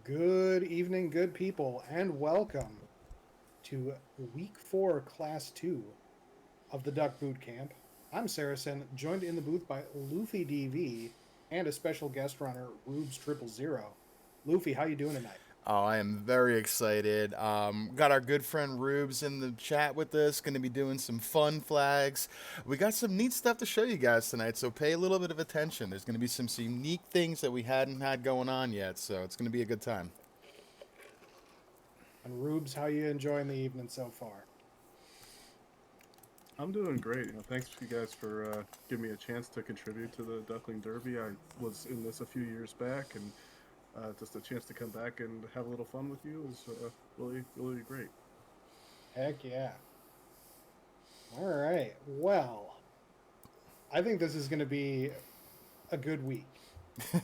Good evening, good people, and welcome to week 4, class 2 of the Duck Boot Camp. I'm Saracen, joined in the booth by Luffy DV and a special guest runner, Rubes Triple Zero. Luffy, how you doing tonight? Oh, I am very excited. Got our good friend Rubes in the chat with us. Going to be doing some fun flags. We got some neat stuff to show you guys tonight, so pay a little bit of attention. There's going to be some unique things that we hadn't had going on yet, so it's going to be a good time. And Rubes, how you enjoying the evening so far? I'm doing great. Thanks you guys for giving me a chance to contribute to the Duckling Derby. I was in this a few years back, and just a chance to come back and have a little fun with you is really, really great. Heck yeah. All right. Well, I think this is going to be a good week.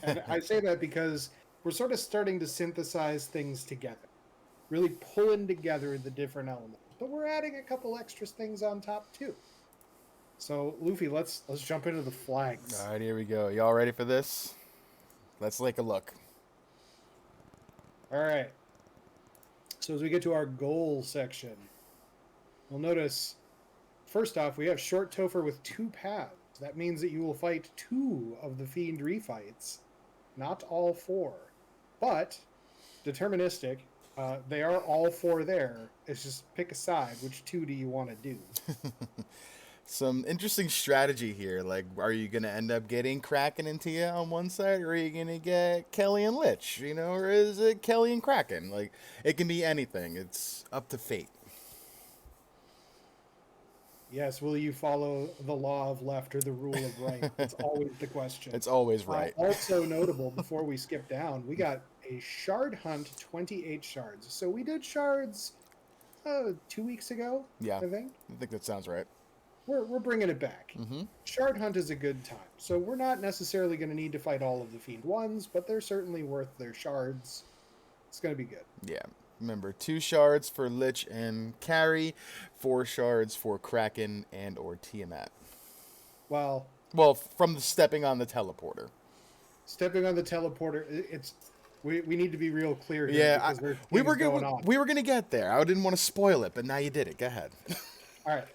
And I say that because we're sort of starting to synthesize things together, really pulling together the different elements. But we're adding a couple extra things on top too. So, Luffy, let's jump into the flags. All right, here we go. Y'all ready for this? Let's take a look. All right. So as we get to our goal section, we'll notice first off we have Short Topher with 2 paths. That means that you will fight 2 of the Fiend refights, not all 4. But deterministic, they are all 4 there. It's just pick a side. Which 2 do you want to do? Some interesting strategy here. Like, are you going to end up getting Kraken and Tia on one side, or are you going to get Kelly and Lich? Or is it Kelly and Kraken? Like, it can be anything. It's up to fate. Yes, will you follow the law of left or the rule of right? That's always the question. It's always right. Also notable, before we skip down, we got a shard hunt, 28 shards. So we did shards 2 weeks ago, Yeah, I think. I think that sounds right. We're bringing it back. Mm-hmm. Shard hunt is a good time. So we're not necessarily going to need to fight all of the Fiend ones, but they're certainly worth their shards. It's going to be good. Yeah. Remember, 2 shards for Lich and Carry, 4 shards for Kraken and or Tiamat. Well, Well, from the stepping on the teleporter. stepping on the teleporter, we need to be real clear here Yeah, because there's we things were going gonna on. we were gonna get there. I didn't want to spoil it, but now you did it. Go ahead. All right.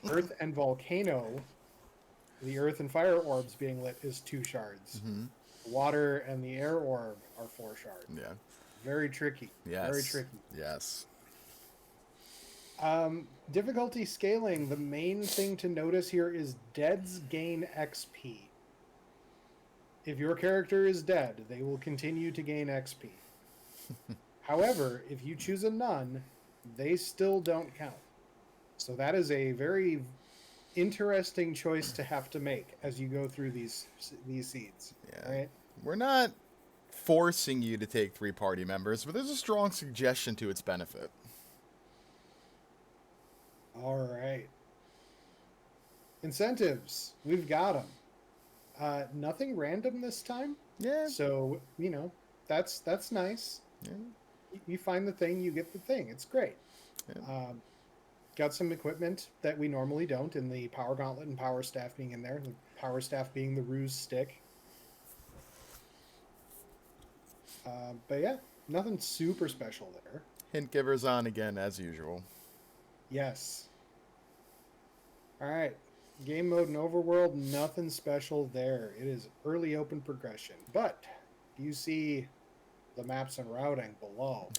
Earth and Volcano, the Earth and Fire orbs being lit is 2 shards. Mm-hmm. Water and the Air orb are 4 shards. Yeah. Very tricky. Yes. Very tricky. Yes. Difficulty scaling. The main thing to notice here is deads gain XP. If your character is dead, they will continue to gain XP. However, if you choose a nun, they still don't count. So that is a very interesting choice to have to make as you go through these seeds. Yeah. Right? We're not forcing you to take 3 party members, but there's a strong suggestion to its benefit. All right. Incentives. We've got them. Nothing random this time. Yeah. So, that's nice. Yeah. You find the thing, you get the thing. It's great. Yeah. Got some equipment that we normally don't in the Power Gauntlet and Power Staff being in there. The Power Staff being the Ruse Stick. But yeah, nothing super special there. Hint givers on again as usual. Yes. All right. Game mode and overworld, nothing special there. It is early open progression. But you see the maps and routing below.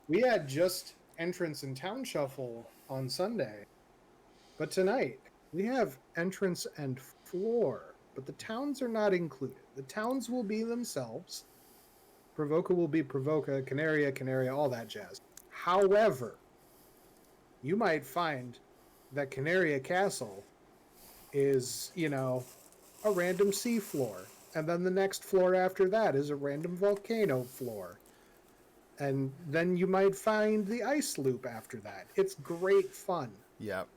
We had just entrance and town shuffle on Sunday. But tonight, we have entrance and floor. But the towns are not included. The towns will be themselves. Provoca will be Provoca, Canaria, all that jazz. However, you might find that Canaria Castle is, a random sea floor. And then the next floor after that is a random volcano floor. And then you might find the ice loop after that. It's great fun. Yep.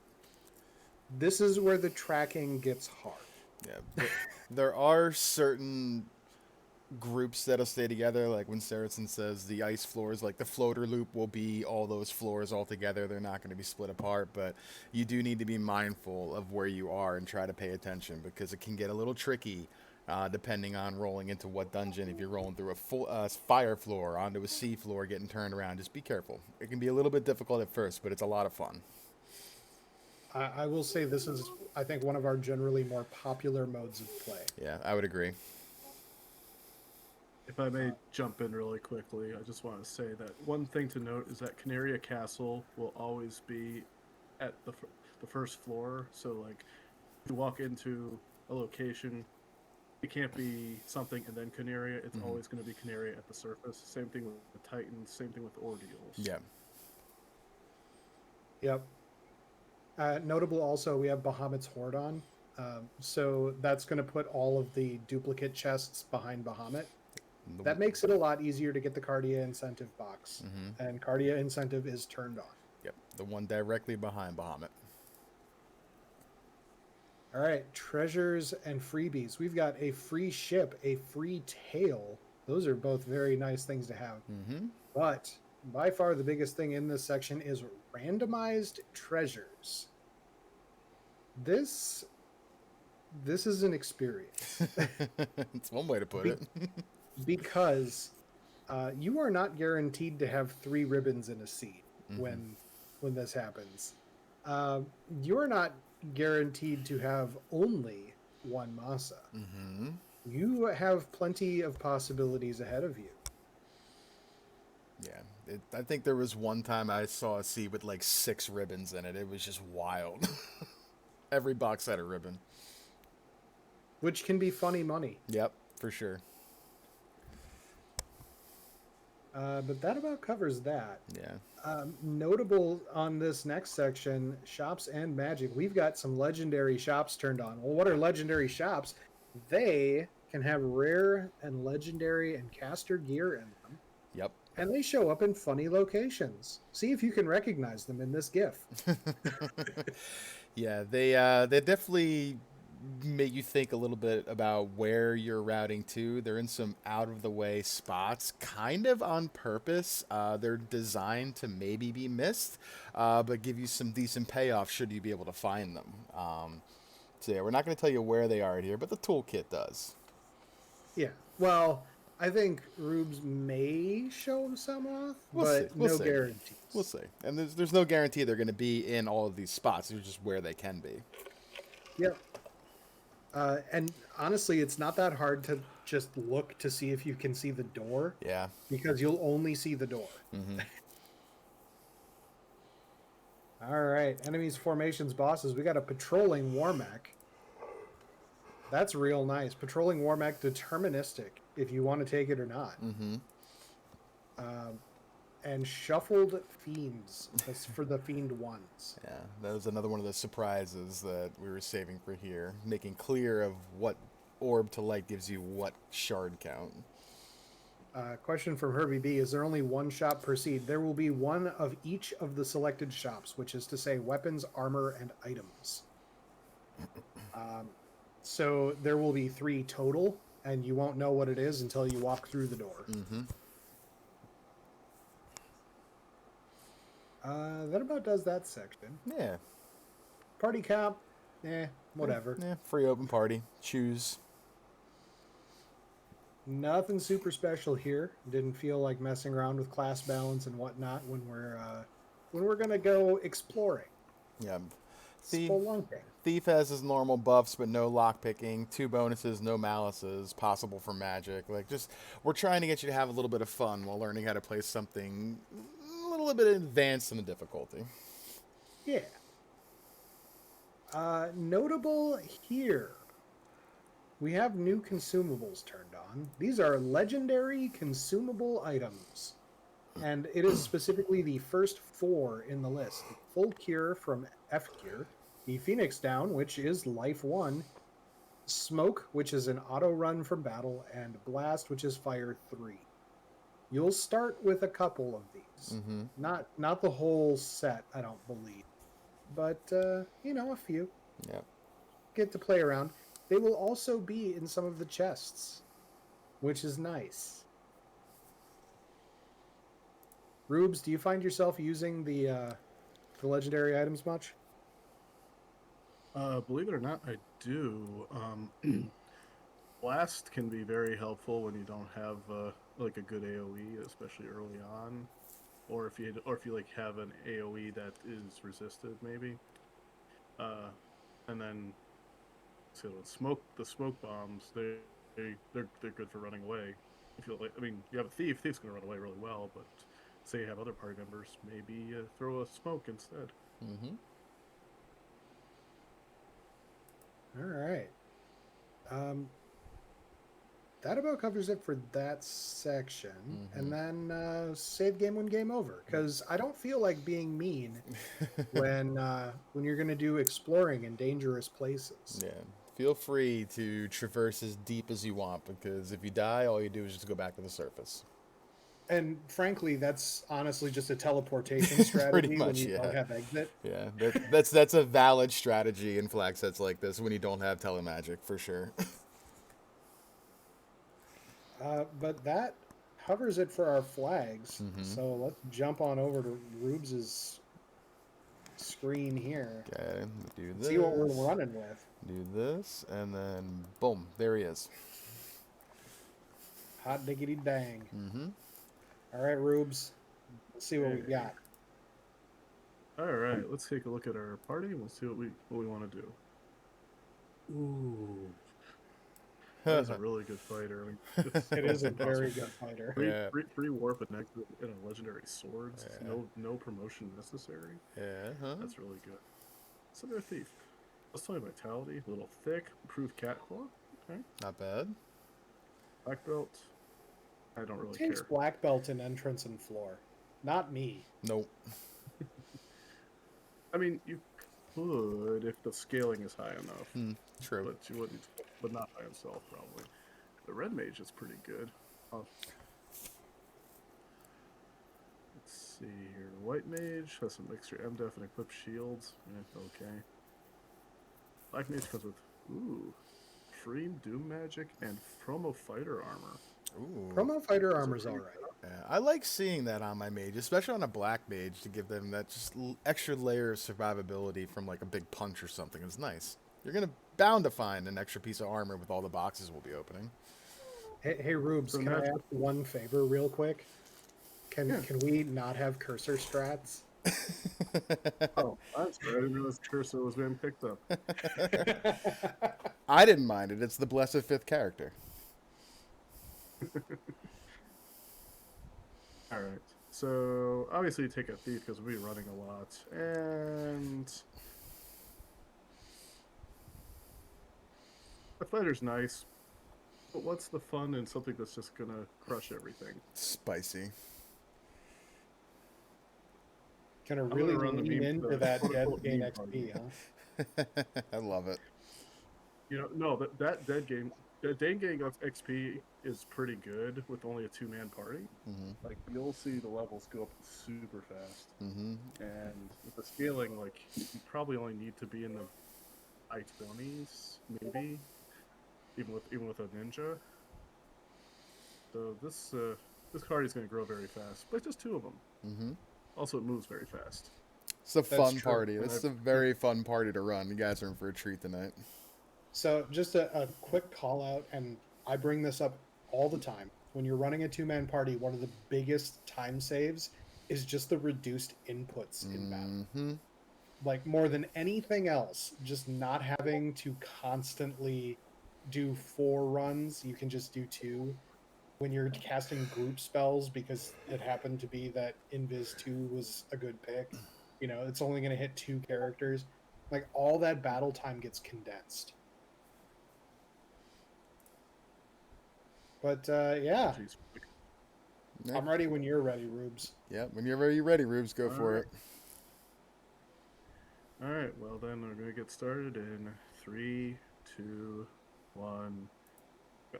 This is where the tracking gets hard. Yeah. There are certain groups that'll stay together, like when Saracen says the ice floors, like the floater loop will be all those floors all together. They're not going to be split apart, but you do need to be mindful of where you are and try to pay attention because it can get a little tricky depending on rolling into what dungeon. If you're rolling through a full fire floor onto a sea floor, getting turned around, just be careful. It can be a little bit difficult at first, but it's a lot of fun. I will say this is, I think, one of our generally more popular modes of play. Yeah, I would agree. If I may jump in really quickly, I just want to say that one thing to note is that Canaria Castle will always be at the first floor. So, like, if you walk into a location, it can't be something and then Canaria. It's always going to be Canaria at the surface. Same thing with the Titans. Same thing with Ordeals. Yeah. Yep. Notable also, we have Bahamut's Horde on. So that's going to put all of the duplicate chests behind Bahamut. That makes it a lot easier to get the Cardia incentive box. And Cardia incentive is turned on. Yep, the one directly behind Bahamut. All right, treasures and freebies. We've got a free ship, a free tail. Those are both very nice things to have. But by far the biggest thing in this section is randomized treasures. This is an experience. It's one way to put it. Because you are not guaranteed to have 3 ribbons in a seed when this happens. You are not guaranteed to have only 1 masa. You have plenty of possibilities ahead of you. Yeah, I think there was one time I saw a seed with like 6 ribbons in it. It was just wild. Every box had a ribbon. Which can be funny money. Yep, for sure. But that about covers that. Yeah. Notable on this next section, shops and magic. We've got some legendary shops turned on. Well, what are legendary shops? They can have rare and legendary and caster gear in them. Yep. And they show up in funny locations. See if you can recognize them in this GIF. Yeah, they definitely make you think a little bit about where you're routing to. They're in some out of the way spots, kind of on purpose. They're designed to maybe be missed, but give you some decent payoff should you be able to find them. So yeah, we're not going to tell you where they are here, but the toolkit does. Yeah. Well, I think Rubes may show some off, but no guarantees. We'll see. And there's no guarantee they're going to be in all of these spots. They're just where they can be. Yep. And honestly, it's not that hard to just look to see if you can see the door. Yeah. Because you'll only see the door. All right. Enemies, formations, bosses. We got a patrolling Warmech. That's real nice. Patrolling Warmech, deterministic, if you want to take it or not. And shuffled fiends. That's for the fiend ones. Yeah, that was another one of the surprises that we were saving for here, making clear of what orb to light gives you what shard count. Question from Herbie B. Is there only 1 shop per seed? There will be 1 of each of the selected shops, which is to say weapons, armor, and items. So there will be 3 total, and you won't know what it is until you walk through the door. That about does that section. Yeah. Party comp, whatever. Yeah, free open party. Choose. Nothing super special here. Didn't feel like messing around with class balance and whatnot when we're gonna go exploring. Yeah. Spelunking. Thief has his normal buffs, but no lockpicking. 2 bonuses, no malices, possible for magic. Like, just we're trying to get you to have a little bit of fun while learning how to play something a little bit advanced in the difficulty. Yeah. Notable here, we have new consumables turned on. These are legendary consumable items. And it is specifically the first 4 in the list. Full Cure from F Cure. The Phoenix Down, which is Life 1. Smoke, which is an auto run from battle. And Blast, which is Fire 3. You'll start with a couple of these. Not the whole set, I don't believe. But, a few. Yep. Get to play around. They will also be in some of the chests, which is nice. Rubes, do you find yourself using the legendary items much? Believe it or not, I do. blast can be very helpful when you don't have like a good AOE, especially early on, or if you like have an AOE that is resisted maybe. And then so the smoke bombs they're good for running away. If you like, I mean, you have a thief's gonna run away really well, but say you have other party members, maybe throw a smoke instead. Mm-hmm. All right. That about covers it for that section. And then save game when game over. Because I don't feel like being mean when you're going to do exploring in dangerous places. Yeah. Feel free to traverse as deep as you want, because if you die, all you do is just go back to the surface. And frankly, that's honestly just a teleportation strategy much, when you yeah. don't have exit. Yeah, that's a valid strategy in flag sets like this when you don't have telemagic, for sure. But that covers it for our flags. So let's jump on over to Rubes's screen here. Okay, do this. See what we're running with. Do this, and then boom, there he is. Hot diggity dang. All right, Rubes. Let's see what we got. All right, let's take a look at our party and we'll see what we want to do. Ooh. He's a really good fighter. I mean, it is a very good fighter. Free warp and exit in a legendary swords. Yeah. No promotion necessary. Yeah. That's really good. So they're a thief. Let's talk vitality. A little thick. Improved cat claw. Okay. Not bad. Black belt. I don't really Takes care. black belt in entrance and floor. Not me. Nope. I mean, you could if the scaling is high enough. True. But you wouldn't. But not by himself, probably. The red mage is pretty good. Let's see here. White mage has some extra MDef and equipped shields. Okay. Black mage comes with free doom magic and promo fighter armor. Ooh. Promo fighter armor's all right. Yeah, I like seeing that on my mage, especially on a black mage, to give them that just extra layer of survivability from like a big punch or something. It's nice. You're bound to find an extra piece of armor with all the boxes we'll be opening. Hey Rubes, can I ask one favor real quick? Can we not have cursor strats? Oh, that's right. I didn't realize cursor was being picked up. I didn't mind it. It's the blessed fifth character. All right. So obviously you take a thief because we'll be running a lot, and the fighter's nice, but what's the fun in something that's just gonna crush everything? Spicy. Gonna really lean into that dead gain XP, huh? I love it. You know, no, that dead game XP is pretty good with only a 2-man party. Like, you'll see the levels go up super fast. And with the scaling, like, you probably only need to be in the high 20s, maybe, even with a ninja. So this card is going to grow very fast, but just 2 of them. Also, it moves very fast. It's a fun party. This is a very fun party to run. You guys are in for a treat tonight. So just a quick call out, and I bring this up all the time. When you're running a 2-man party, one of the biggest time saves is just the reduced inputs in battle. Like, more than anything else, just not having to constantly do 4 runs. You can just do 2. When you're casting group spells, because it happened to be that Invis 2 was a good pick, you know, it's only going to hit 2 characters. Like, all that battle time gets condensed. But, yeah. I'm ready when you're ready, Rubes. Yeah, whenever you're ready, Rubes, go for it. All right, well, then we're going to get started in 3, 2, 1, go.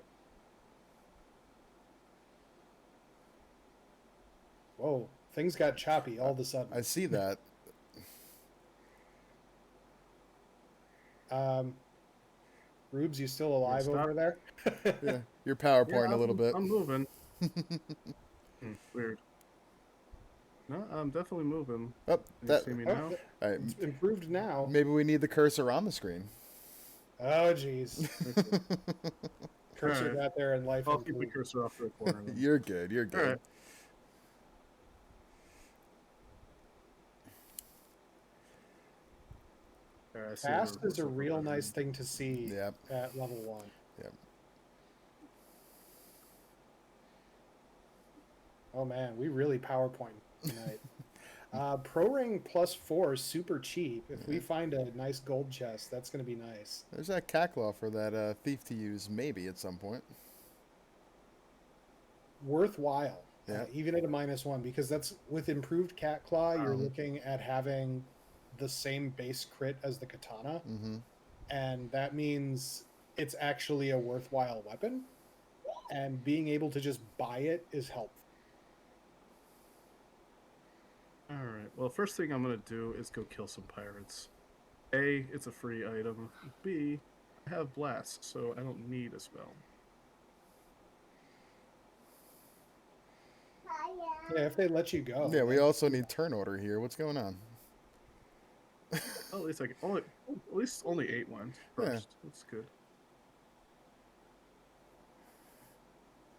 Whoa, things got choppy all of a sudden. I see that. Rubes, you still alive over there? Yeah, you're PowerPoint a little bit. I'm moving. Weird. No, I'm definitely moving. Oh, you see me now? Right. It's improved now. Maybe we need the cursor on the screen. Oh, jeez. Cursor Alright. got there and life I'll keep the improved. cursor off to the corner. Then. You're good. You're good. All right. All right, I see Fast where is a some real better. nice thing to see Yep. at level 1. Yep. Oh man, we really PowerPoint tonight. Pro Ring +4 is super cheap. If we find a nice gold chest, that's going to be nice. There's that cat claw for that thief to use maybe at some point. Worthwhile, Yeah. even at a -1, because that's with improved cat claw, you're looking at having the same base crit as the katana, Mm-hmm. and that means it's actually a worthwhile weapon, and being able to just buy it is helpful. All right. Well, first thing I'm gonna do is go kill some pirates. A, it's a free item. B, I have blast, so I don't need a spell. Yeah, if they let you go. Yeah, we then- also need turn order here. What's going on? Well, at least at least only 8 went first. That's good.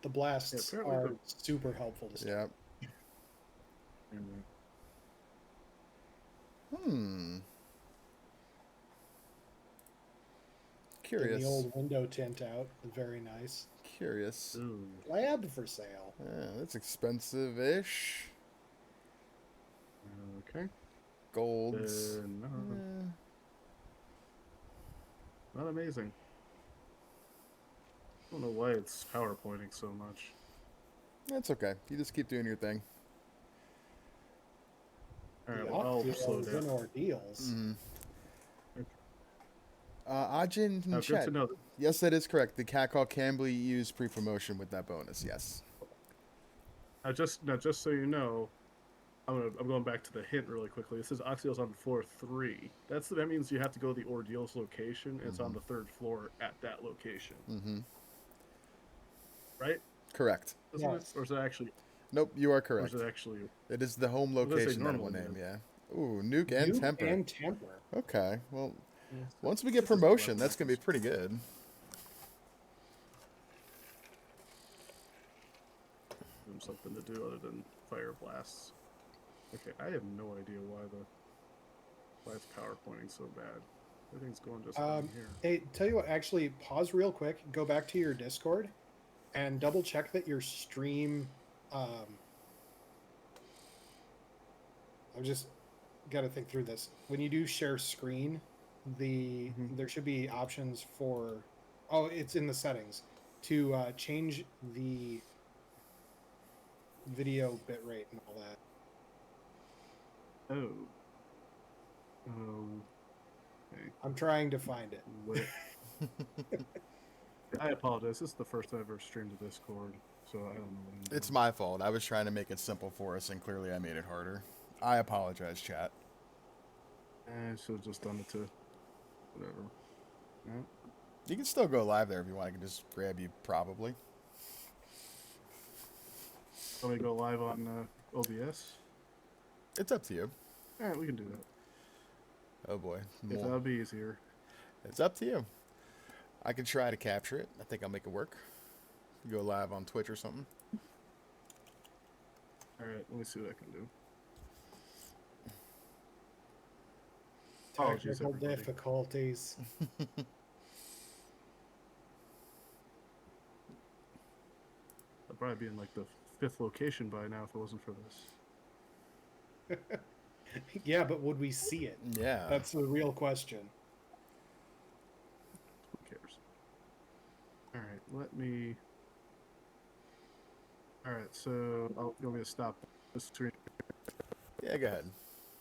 the blasts Yeah, are apparently super helpful to start. Yeah. And, Hmm. Getting Curious. the old window tint out, very nice. Curious. ooh. Lab for sale. Yeah, that's expensive-ish. Okay. Golds. No, Eh, not amazing. I don't know why it's PowerPointing so much. that's okay. You just keep doing your thing. All right, The well, I'll slow Octales and down. ordeals. Mm. Ajin in Good chat. to know. Yes, that is correct. The cat call can be used pre-promotion with that bonus. Yes. Just so you know, I'm going back to the hint really quickly. It says Oxyal's on floor 3. That means you have to go to the ordeals location. And It's on the 3rd floor at that location, Mm-hmm. right? Correct. Isn't Yes. it? Or is it actually? Nope, you are Or correct. is it actually? It is the home I was gonna say location that will normal name, again. yeah. Ooh, nuke and Nuke temper. and temper. Okay, well, Yeah, once we get this is promotion, level that's going to be levels. pretty good. Something to do other than fire blasts. Okay, I have no idea why it's PowerPointing so bad. Everything's going just fine here. Hey, tell you what, actually, pause real quick, go back to your Discord, and double check that your stream. I've just got to think through this. When you do share screen, there should be options for. Oh, it's in the settings to change the video bitrate and all that. Oh. Oh. Okay. I'm trying to find it. Wait. I apologize. This is the first time I've ever streamed to Discord, so I don't know what I'm doing. It's my fault. I was trying to make it simple for us, and clearly I made it harder. I apologize, chat. I should have just done it to whatever. Yeah. You can still go live there if you want. I can just grab you, probably. Want me to go live on OBS? It's up to you. All right, we can do that. Oh boy. If that would be easier. It's up to you. I can try to capture it. I think I'll make it work. Go live on Twitch or something. All right, let me see what I can do. Technical everybody. difficulties. I'd probably be in like the 5th location by now if it wasn't for this. Yeah, but would we see it? Yeah. That's the real question. Who cares? All right, let me. All right, so you want me to stop this stream Yeah, go ahead.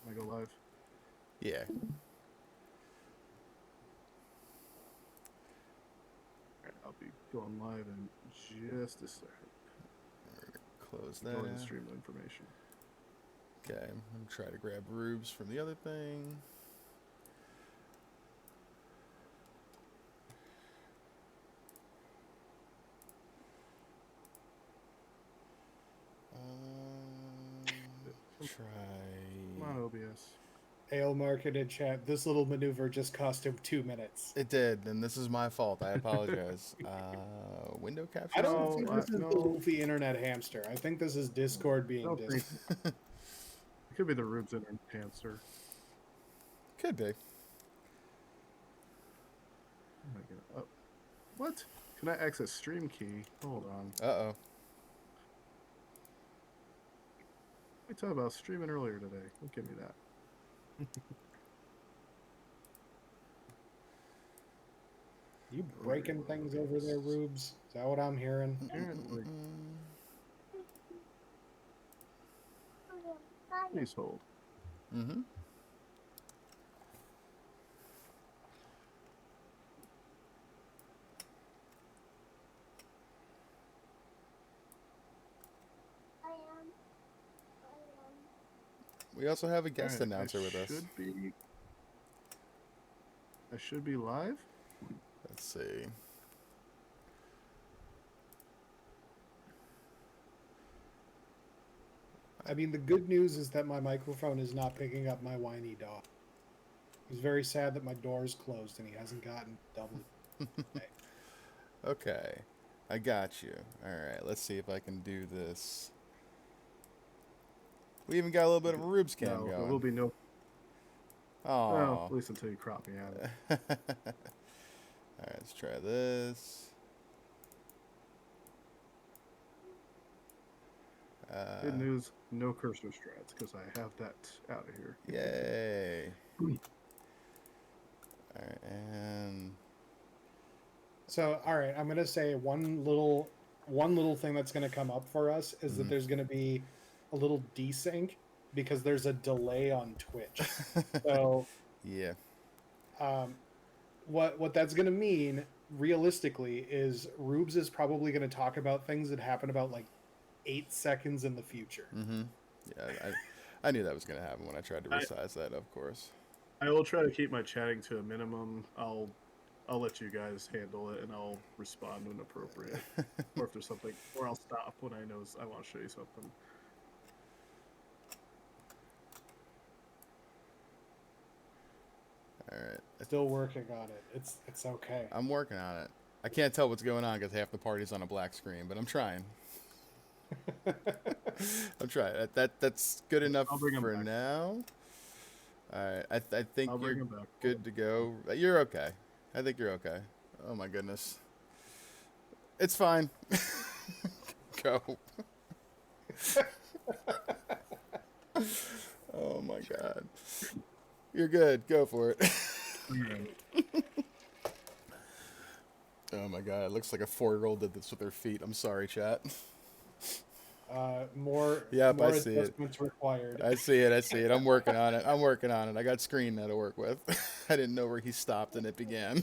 when I go live? Yeah. All right, I'll be going live in just a second. Close that. Join the stream information. Okay, I'm gonna try to grab Rubes from the other thing. Try. Come on, OBS. Ale marketed chat. This little maneuver just cost him 2 minutes. It did, and this is my fault. I apologize. Window I capture don't No, think software? this is the no. Luffy internet hamster. I think this is Discord I being don't think Discord. it could be the Rubes internet cancer. Could be. Oh my god. Oh, what? Can I access stream key? Hold on. Uh-oh. We talked about streaming earlier today. Don't give me that. You breaking things over there, Rubes? Is that what I'm hearing? Apparently. Please hold. Mm-hmm. We also have a guest Alright, announcer with us. I should be live? Let's see. I mean, the good news is that my microphone is not picking up my whiny dog. He's very sad that my door's closed and he hasn't gotten double. Okay. I got you. Alright, let's see if I can do this. We even got a little bit of a Rubes cam No, going. there will be no. Oh. Well, at least until you crop me out. Alright, let's try this. Good news, no cursor strats, because I have that out of here. Yay. Alright, and So, all right, I'm gonna say one little thing that's gonna come up for us is that there's gonna be a little desync because there's a delay on Twitch. So, yeah. What that's gonna mean realistically is Rubes is probably gonna talk about things that happen about like 8 seconds in the future. Mm-hmm. Yeah, I knew that was gonna happen when I tried to resize that, of course. I will try to keep my chatting to a minimum. I'll let you guys handle it, and I'll respond when appropriate. Or if there's something, or I'll stop when I know I want to show you something. Alright. Still working on it. It's okay. I'm working on it. I can't tell what's going on because half the party's on a black screen, but I'm trying. I'm trying. That's good enough I'll bring him for back. now. Alright, I think I'll bring you're him back. good to go. You're okay. I think you're okay. Oh my goodness. It's fine. Go. Oh my god. You're good. Go for it. Oh my god. It looks like a 4-year-old did this with their feet. I'm sorry, chat. More Yep, more I see it. adjustments required. I see it. I'm working on it. I got screen now to work with. I didn't know where he stopped and it began.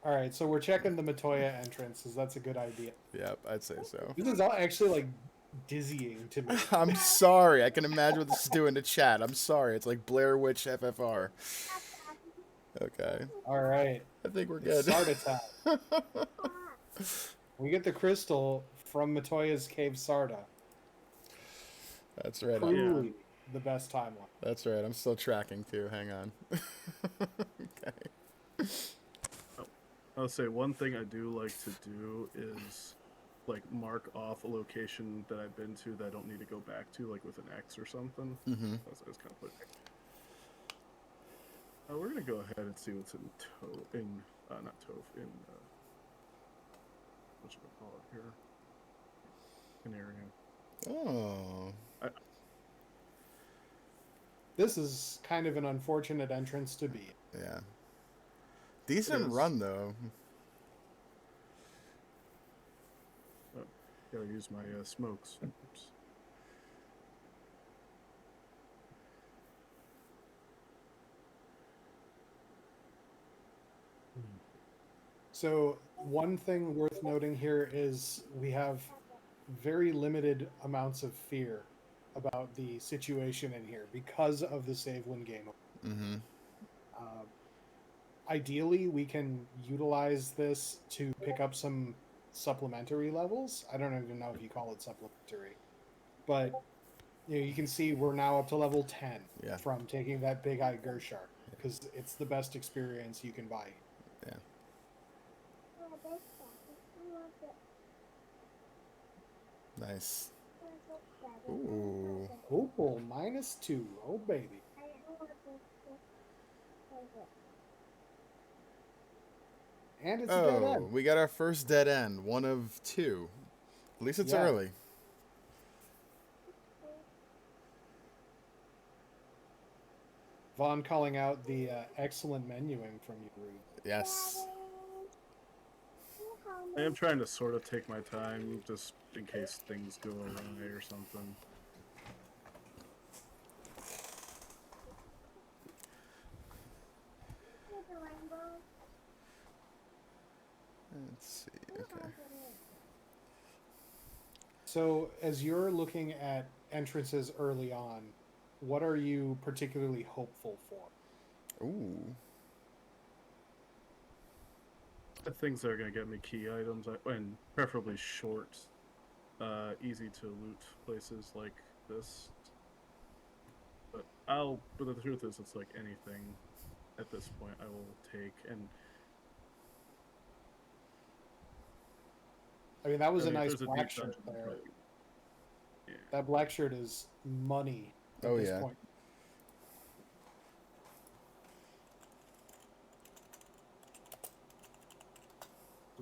All right, so we're checking the Matoya entrances. That's a good idea. Yep, I'd say so. This is all actually like dizzying to me. I'm sorry. I can imagine what this is doing to chat. I'm sorry. It's like Blair Witch FFR. Okay. All right, I think we're it's good. Sarda time. We get the crystal from Matoya's cave Sarda. That's right. Truly the best timeline. That's right. I'm still tracking too. Hang on. Okay. I'll say one thing I do like to do is like mark off a location that I've been to that I don't need to go back to, like with an X or something. Mm-hmm. That's what I was kind of putting. We're gonna go ahead and see what's in not Toph, in what should I call it here? An area. Oh. This is kind of an unfortunate entrance to be. Yeah. Decent is. run though. Oh, gotta use my smokes. Oops. So one thing worth noting here is we have very limited amounts of fear about the situation in here because of the save win game. Mm-hmm. Ideally, we can utilize this to pick up some supplementary levels. I don't even know if you call it supplementary, but you can see we're now up to level 10 Yeah. from taking that big eye Gershar because it's the best experience you can buy. Yeah. Nice. Ooh. Opal -2. Oh, baby. And it's a dead Oh, end. we got our first dead end. One of two. At least it's Yeah. early. Vaughn calling out the excellent menuing from you, Rube. Yes. I am trying to sort of take my time just in case things go awry or something. Let's see. Okay. So, as you're looking at entrances early on, what are you particularly hopeful for? Ooh. The things that are going to get me key items, and preferably short, easy to loot places like this. But the truth is, it's like anything at this point I will take. And I mean, that was I a mean, if nice there's a black deep shirt dungeon, there. probably, yeah. That black shirt is money at Oh, this yeah. point.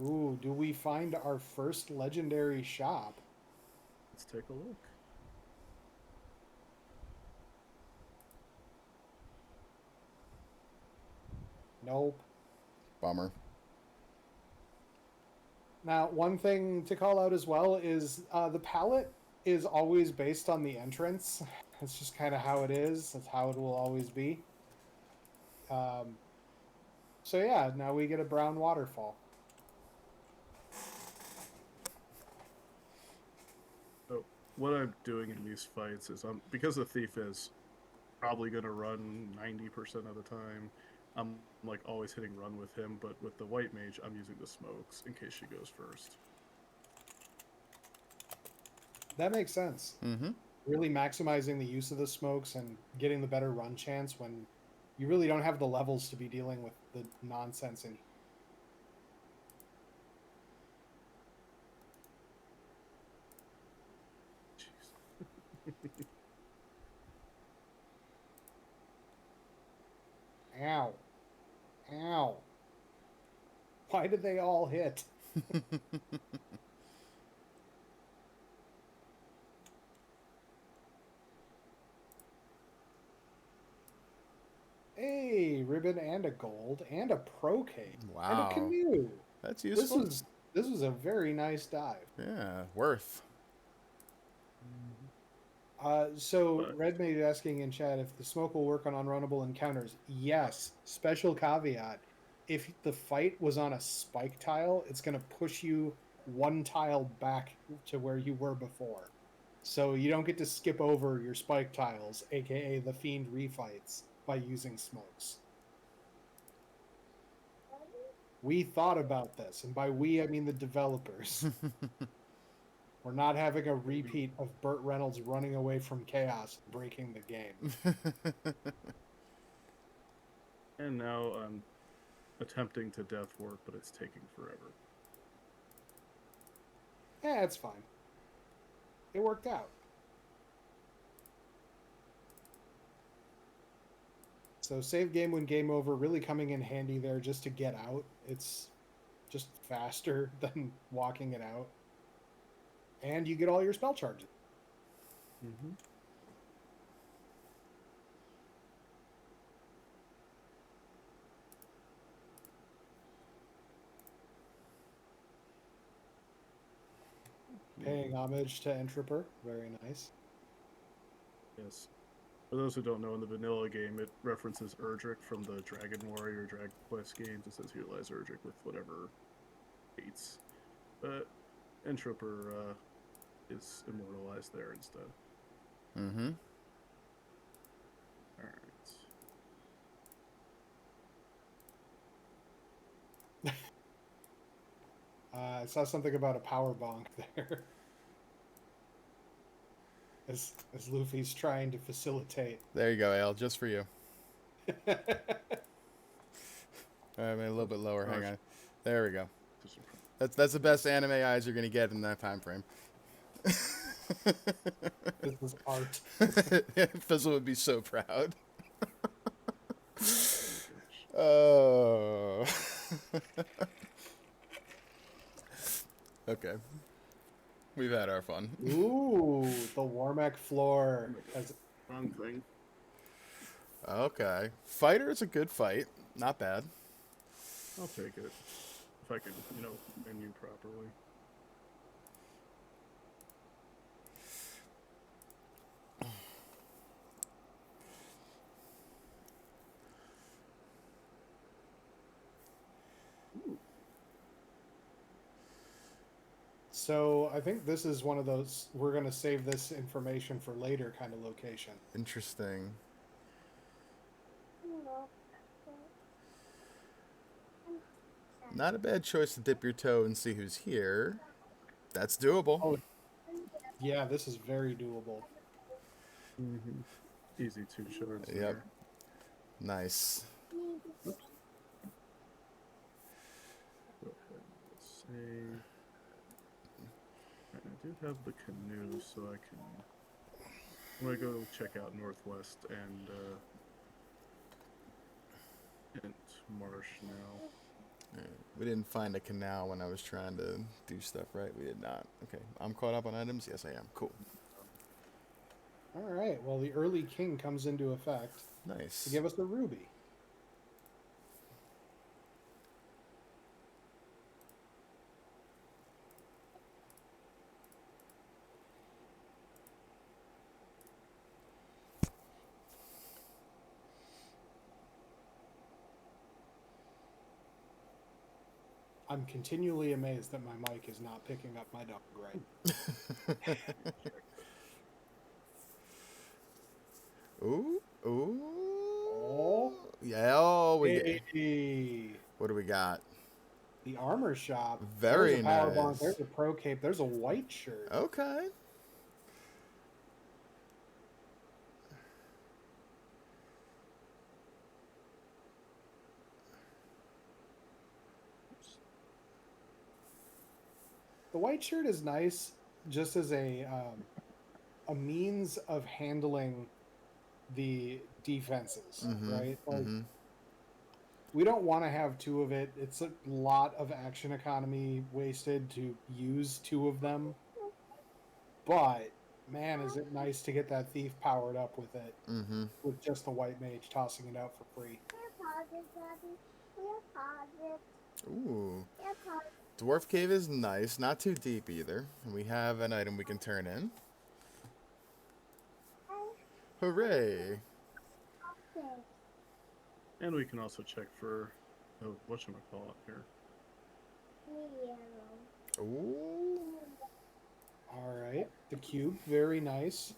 Ooh, do we find our first legendary shop? Let's take a look. Nope. Bummer. Now, one thing to call out as well is the palette is always based on the entrance. That's just kind of how it is. That's how it will always be. So yeah, now we get a brown waterfall. So what I'm doing in these fights is because the thief is probably going to run 90% of the time. I'm like always hitting run with him, but with the white mage, I'm using the smokes in case she goes first. That makes sense. Mm-hmm. Really maximizing the use of the smokes and getting the better run chance when you really don't have the levels to be dealing with the nonsense in. Jeez. Ow. Ow. Why did they all hit? Hey, ribbon and a gold and a pro cake and a Wow. canoe. That's This useful. was this was a very nice dive. Yeah. Worth. So But Red made asking in chat if the smoke will work on unrunnable encounters. Yes. Special caveat: if the fight was on a spike tile, it's going to push you one tile back to where you were before. So you don't get to skip over your spike tiles, aka the fiend refights, by using smokes. We thought about this, and by we I mean the developers. We're not having a repeat of Burt Reynolds running away from chaos and breaking the game. and now I'm attempting to death work, but it's taking forever. It's fine. It worked out. So save game when game over really coming in handy there just to get out. It's just faster than walking it out. And you get all your spell charges. Mm-hmm. Paying homage to Entroper. Very nice. Yes. For those who don't know, in the vanilla game, it references Erdrick from the Dragon Warrior Dragon Quest games. It says utilize Erdrick with whatever fates. But Entroper is immortalized there instead. Mm-hmm. Alright. I saw something about a power bonk there. as Luffy's trying to facilitate. There you go, Ale, just for you. All right, a little bit lower. Hang on. There we go. That's the best anime eyes you're gonna get in that time frame. This is art. Fizzle would be so proud. Oh. Okay. We've had our fun. Ooh, the Warmack floor. Wrong thing. Okay. Fighter is a good fight. Not bad. I'll take it. If I can, menu properly. So I think this is one of those, we're going to save this information for later kind of location. Interesting. Not a bad choice to dip your toe and see who's here. That's doable. Oh, yeah, this is very doable. Mm-hmm. Easy 2 shards. Yep. There. Nice. Oops. Go ahead. Let's save. I do have the canoe, so I can. I'm gonna go check out Northwest and Marsh now. We didn't find a canal when I was trying to do stuff, right? We did not. Okay. I'm caught up on items? Yes, I am. Cool. All right. Well, the early king comes into effect Nice. to give us a ruby. I'm continually amazed that my mic is not picking up my dog right. Ooh. Ooh. Oh. Yeah. Oh, Hey. What do we got? The armor shop. Very There's a power nice. bond. There's a pro cape. There's a white shirt. Okay. The white shirt is nice, just as a means of handling the defenses, right? Like, we don't want to have 2 of it. It's a lot of action economy wasted to use 2 of them. But man, is it nice to get that thief powered up with it, with just the white mage tossing it out for free. Ooh. Dwarf cave is nice. Not too deep either. And we have an item we can turn in. Hooray. And we can also check for whatchamacallit here. Ooh. All right, the cube, very nice.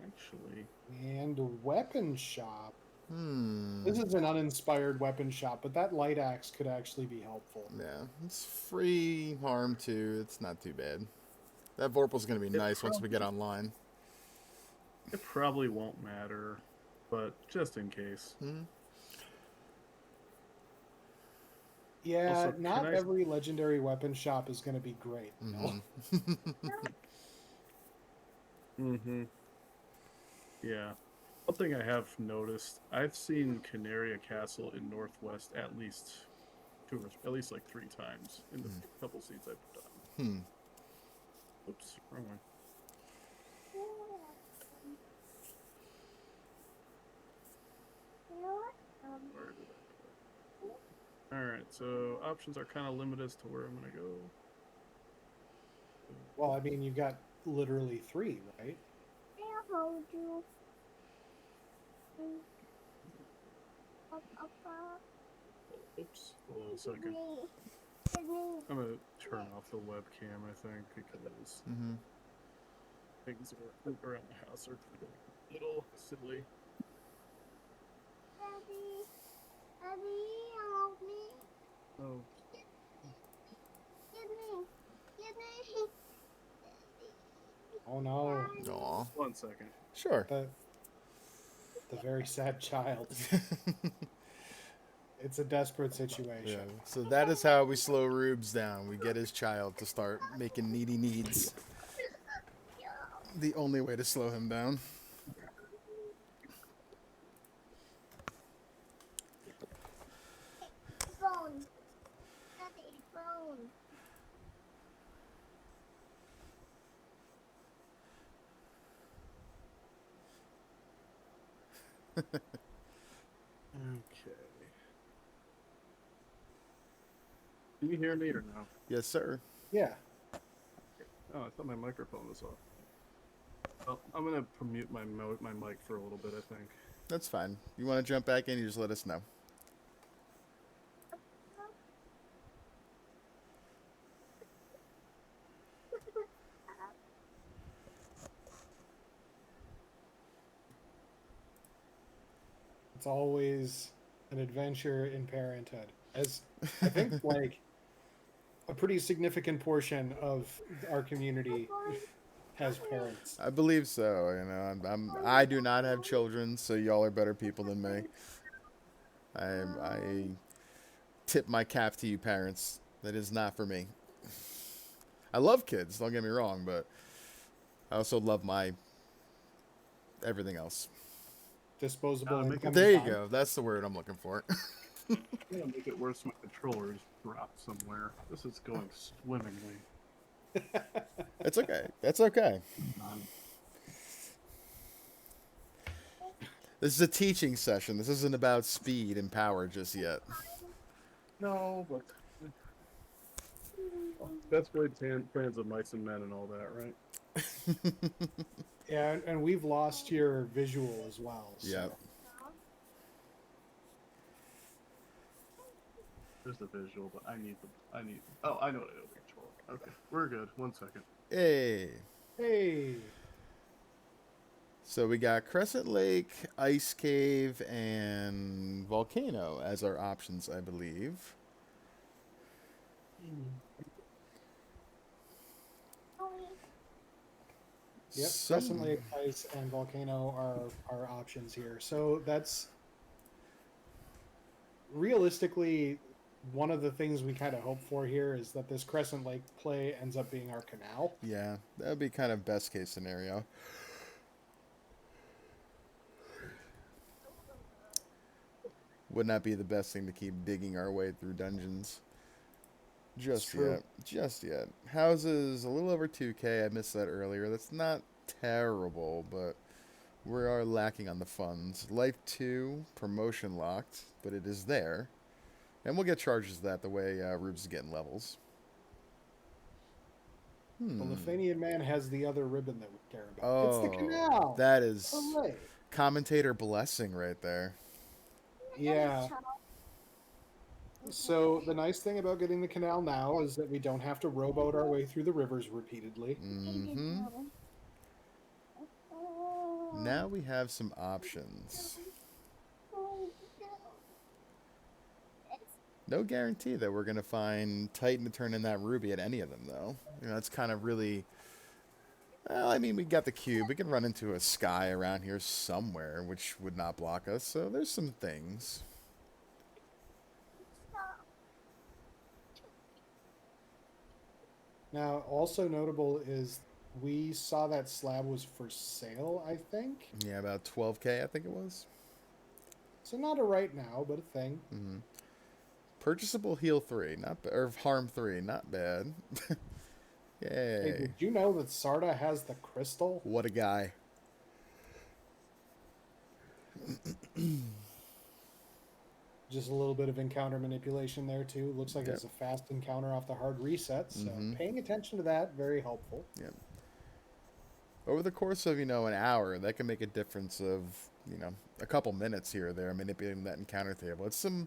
Actually, And a weapon shop. Hmm. This is an uninspired weapon shop, but that light axe could actually be helpful. Yeah, it's free harm too. It's not too bad. That Vorpal's gonna be nice once we get online. it probably won't matter, but just in case. Yeah, Also, not every legendary weapon shop is going to be great. Yeah. One thing I have noticed, I've seen Canaria Castle in Northwest at least 3 times in the couple seeds I've done. Oops, wrong one. Where did I put it? Alright, so options are kind of limited as to where I'm going to go. Well, I mean, you've got literally 3, right? Oops, hold on a second. I'm going to turn off the webcam, I think, because things around the house are a little silly. Daddy, help me. Oh. Give me. Oh no, Aw. 1 second. Sure. the very sad child. It's a desperate Yeah. situation. So that is how we slow Rubes down. We get his child to start making needy needs. The only way to slow him down. Phone. Daddy, phone. Okay. Can you hear me or no? Yes, sir. Yeah. Oh, I thought my microphone was off. Well, I'm gonna mute my mic for a little bit, I think. That's fine. You want to jump back in, you just let us know. It's always an adventure in parenthood. As I think like a pretty significant portion of our community has parents. I believe so. You know, I do not have children, so y'all are better people than me. I tip my cap to you, parents. That is not for me. I love kids. Don't get me wrong, but I also love my everything else. Disposable make it- income. There you fund. go. That's the word I'm looking for. I'm gonna make it worse. My controller is dropped somewhere. This is going swimmingly. It's okay. That's okay. This is a teaching session. This isn't about speed and power just yet. No, but that's great plans of mice and men and all that, right? Yeah, and we've lost your visual as well. So. Yep. There's the visual, but I need. Oh, I know what I do with the controller. Okay, we're good. 1 second. Hey. Hey. So we got Crescent Lake, Ice Cave, and Volcano as our options, I believe. Yep, Some- Crescent Lake, Ice, and Volcano are our options here. So that's realistically one of the things we kind of hope for here is that this Crescent Lake play ends up being our canal. Yeah, that would be kind of best case scenario. Would not be the best thing to keep digging our way through dungeons. Just True. yet. Just yet. Houses a little over 2K. I missed that earlier. That's not terrible, but we are lacking on the funds. Life 2, promotion locked, but it is there. And we'll get charges to that the way Rubes is getting levels. The Lithanian man has the other ribbon that we care about. Oh, It's the canal. that is Hooray. commentator blessing right there. Yeah. So the nice thing about getting the canal now is that we don't have to rowboat our way through the rivers repeatedly. Mm-hmm. Now we have some options. No guarantee that we're going to find Titan to turn in that ruby at any of them, though. You know, that's kind of really... Well, I mean, we got the cube. We can run into a sky around here somewhere, which would not block us. So there's some things. Now, also notable is we saw that slab was for sale, I think. Yeah, about 12K, I think it was. So not a right now, but a thing. Mm-hmm. Purchasable heal 3, or harm 3, not bad. Yay. Hey, did you know that Sarda has the crystal? What a guy. Just a little bit of encounter manipulation there too. Looks like Yep. it's a fast encounter off the hard reset. So Mhm. paying attention to that, very helpful. Yep. Over the course of, an hour, that can make a difference of, a couple minutes here or there manipulating that encounter table. It's some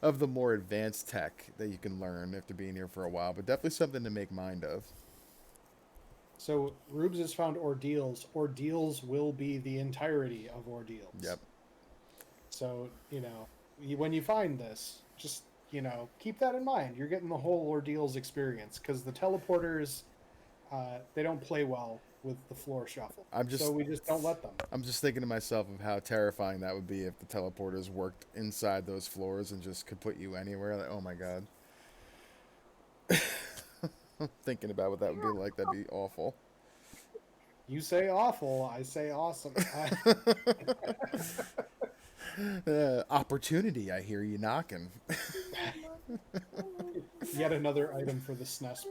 of the more advanced tech that you can learn after being here for a while, but definitely something to make mind of. So Rubes has found ordeals. Ordeals will be the entirety of ordeals. Yep. So, when you find this, just, keep that in mind. You're getting the whole ordeals experience because the teleporters, they don't play well with the floor shuffle. I'm So we just don't let them. just thinking to myself of how terrifying that would be if the teleporters worked inside those floors and just could put you anywhere. Like, oh my god. Thinking about what that would be like, that'd be awful. You say awful, I say awesome. Opportunity, I hear you knocking. Yet another item for the SNES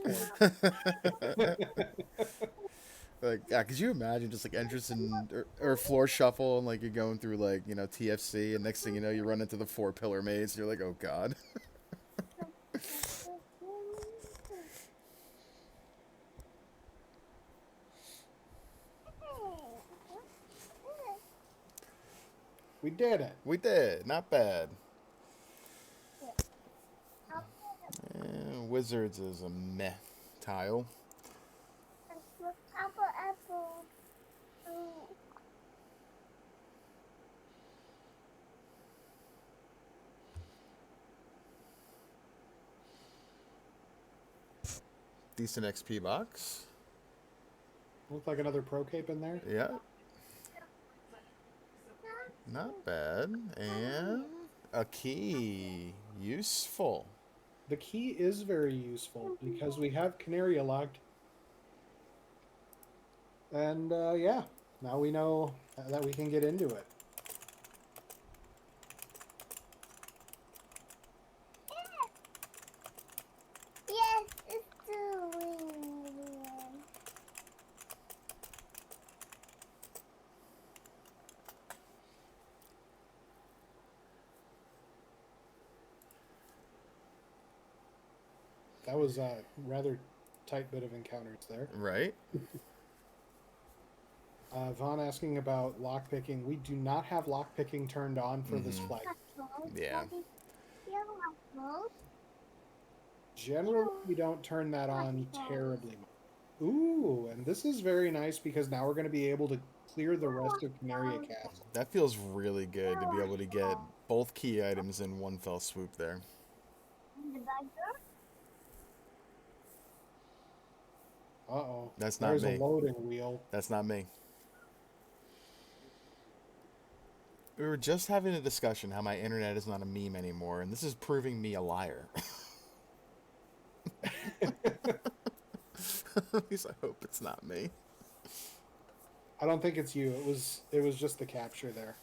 port. Like, yeah, could you imagine just like entrance and or floor shuffle and like you're going through like, you know, TFC and next thing you know you run into the 4-pillar maze and you're like, oh god. We did it. We did, not bad. Wizards is a meh tile. Apple. Decent XP box. Looked like another Pro Cape in there. Yeah. Not bad. And a key. Useful. The key is very useful because we have Canary locked. And yeah, now we know that we can get into it. Yes, it's doing. That was a rather tight bit of encounters there. Right? Vaughn asking about lockpicking. We do not have lockpicking turned on for this flag. Yeah. Generally, we don't turn that on terribly much. Ooh, and this is very nice because now we're going to be able to clear the rest of Canaria Castle. That feels really good to be able to get both key items in one fell swoop there. Uh-oh. That's not There's me. a loading wheel. That's not me. We were just having a discussion how my internet is not a meme anymore, and this is proving me a liar. At least I hope it's not me. I don't think it's you. It was just the capture there.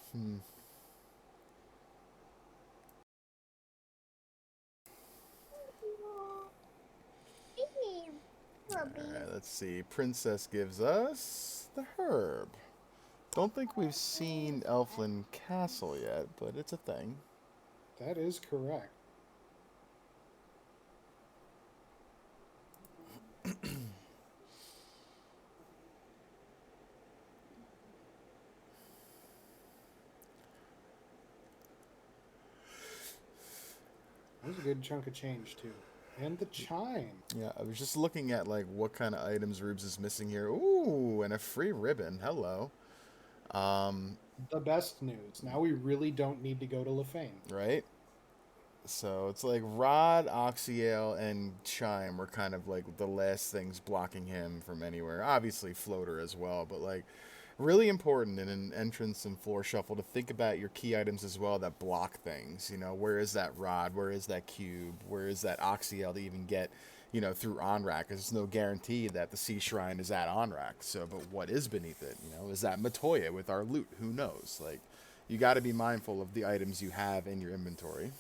Alright, let's see. Princess gives us the herb. Don't think we've seen Elflin Castle yet, but it's a thing. That is correct. That was a good chunk of change too. And the chime. Yeah, I was just looking at like what kind of items Rubes is missing here. Ooh, and a free ribbon. Hello. The best news. Now we really don't need to go to Lefane. Right? So it's like Rod, Oxyale, and Chime were kind of like the last things blocking him from anywhere. Obviously Floater as well, but like really important in an entrance and floor shuffle to think about your key items as well that block things. You know, where is that Rod? Where is that Cube? Where is that Oxyale to even get, you know, through Onrak? There's no guarantee that the Sea Shrine is at Onrak. So, but what is beneath it? You know, is that Matoya with our loot? Who knows? Like, you got to be mindful of the items you have in your inventory.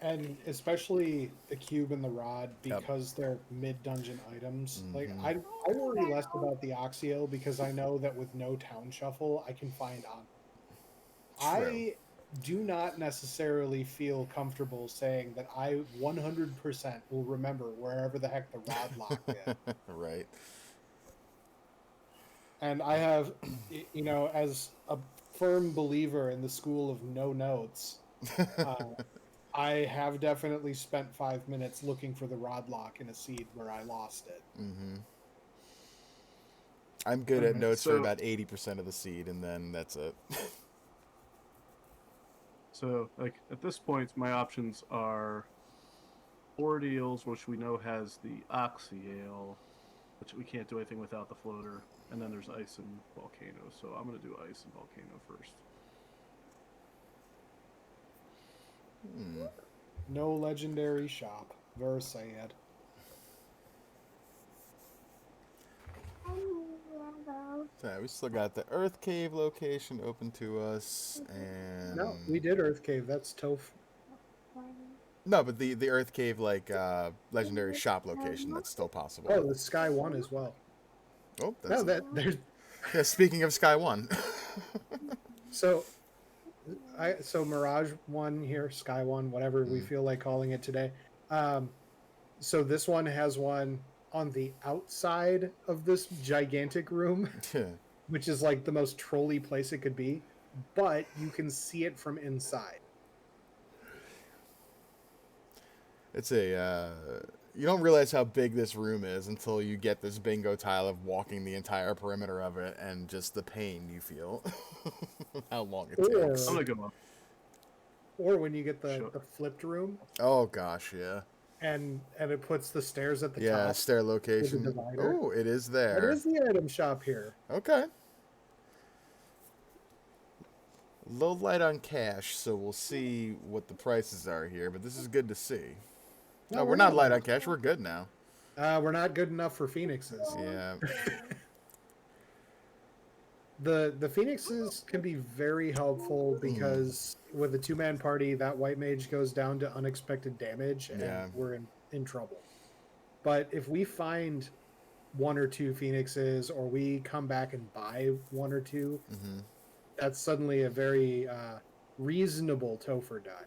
And especially the cube and the rod, because they're mid-dungeon items. Like I worry less about the Oxio because I know that with no town shuffle, I can find on. I do not necessarily feel comfortable saying that I 100% will remember wherever the heck the rod lock is. Right. And I have, you know, as a firm believer in the school of no notes, I have definitely spent 5 minutes looking for the rod lock in a seed where I lost it. I'm good at notes for about 80% of the seed, and then that's it. So, like, at this point, my options are Ordeals, which we know has the Oxyale, which we can't do anything without the floater. And then there's ice and volcano. So I'm gonna do ice and volcano first. No legendary shop. Very sad. So we still got the Earth Cave location open to us, and No, we did Earth Cave. That's Toph. no, but the Earth Cave legendary shop location that's still possible. Oh, the Sky One as well. Oh, No, that's there's yeah. Speaking of Sky One, so Mirage One here, Sky One, whatever we feel like calling it today. So this one has one on the outside of this gigantic room, which is like the most trolly place it could be, but you can see it from inside. it's a you don't realize how big this room is until you get this bingo tile of walking the entire perimeter of it and just the pain you feel. How long it Or- takes. I'm gonna go up. Or when you get the, Sure. the flipped room Oh gosh, yeah. and it puts the stairs at the Yeah, top. stair location. divider. Oh, it is It there. is the item shop here. Okay. Low light on cash, so we'll see what the prices are here, but this is good to see. No, Oh, we're not light on cash. We're good now. We're not good enough for phoenixes. Yeah. The phoenixes can be very helpful because with a two-man party, that white mage goes down to unexpected damage, and Yeah. we're in trouble. But if we find one or two phoenixes, or we come back and buy one or two, that's suddenly a very reasonable Topher die.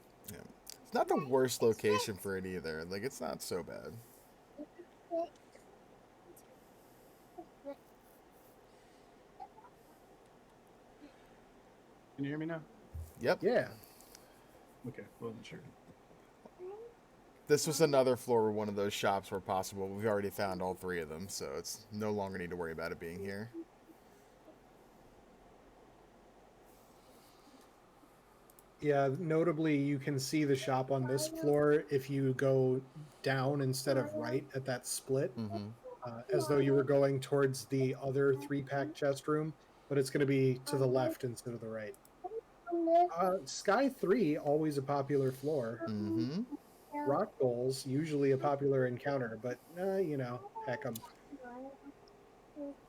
It's not the worst location for it either. Like, it's not so bad. Can you hear me now? Yep. Yeah. Okay, wasn't sure. This was another floor where one of those shops were possible. We've already found all three of them, so it's no longer need to worry about it being here. Yeah, notably, you can see the shop on this floor if you go down instead of right at that split, as though you were going towards the other three-pack chest room, but it's going to be to the left instead of the right. Sky 3, always a popular floor. Rock Goals, usually a popular encounter, but, heck 'em.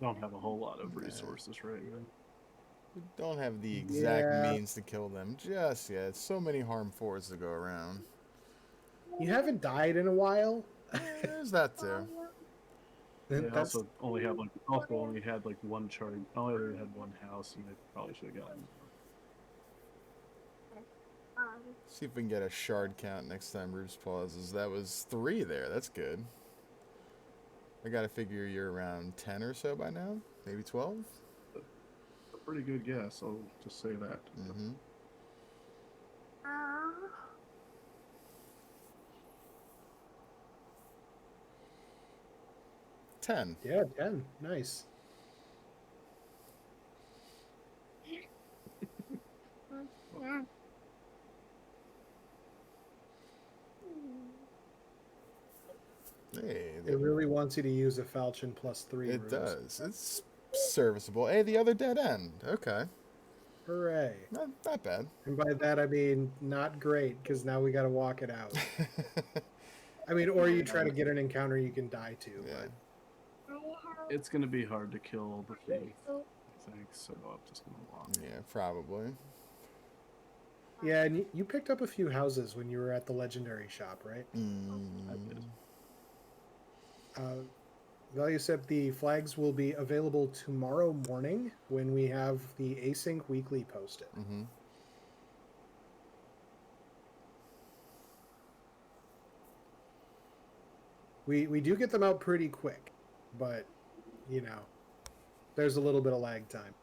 Don't have a whole lot of resources right now. We don't have the exact Yeah. means to kill them just yet. So many harm fours to go around. You haven't died in a while? There's that too. They That's, also only had like one chart. Only had one house, and they probably should have gotten. See if we can get a shard count next time Rubes pauses. That was 3 there. That's good. I gotta figure you're around 10 or so by now. Maybe 12? A pretty good guess. I'll just say that. Mm-hmm. 10. yeah, 10. Nice. Hey, It really wants you to use a falchion plus 3. it Rubes. does. It's serviceable. Hey, the other dead end. Okay. Hooray. Not bad. And by that I mean not great, because now we got to walk it out. I mean, or you try to get an encounter you can die to. Yeah. But It's gonna be hard to kill the thief, I think. So I'm just gonna walk. Yeah, probably. yeah, and you picked up a few houses when you were at the legendary shop, right? I did. Value Sip, the flags will be available tomorrow morning when we have the Async Weekly posted. Mm-hmm. We do get them out pretty quick, but, there's a little bit of lag time.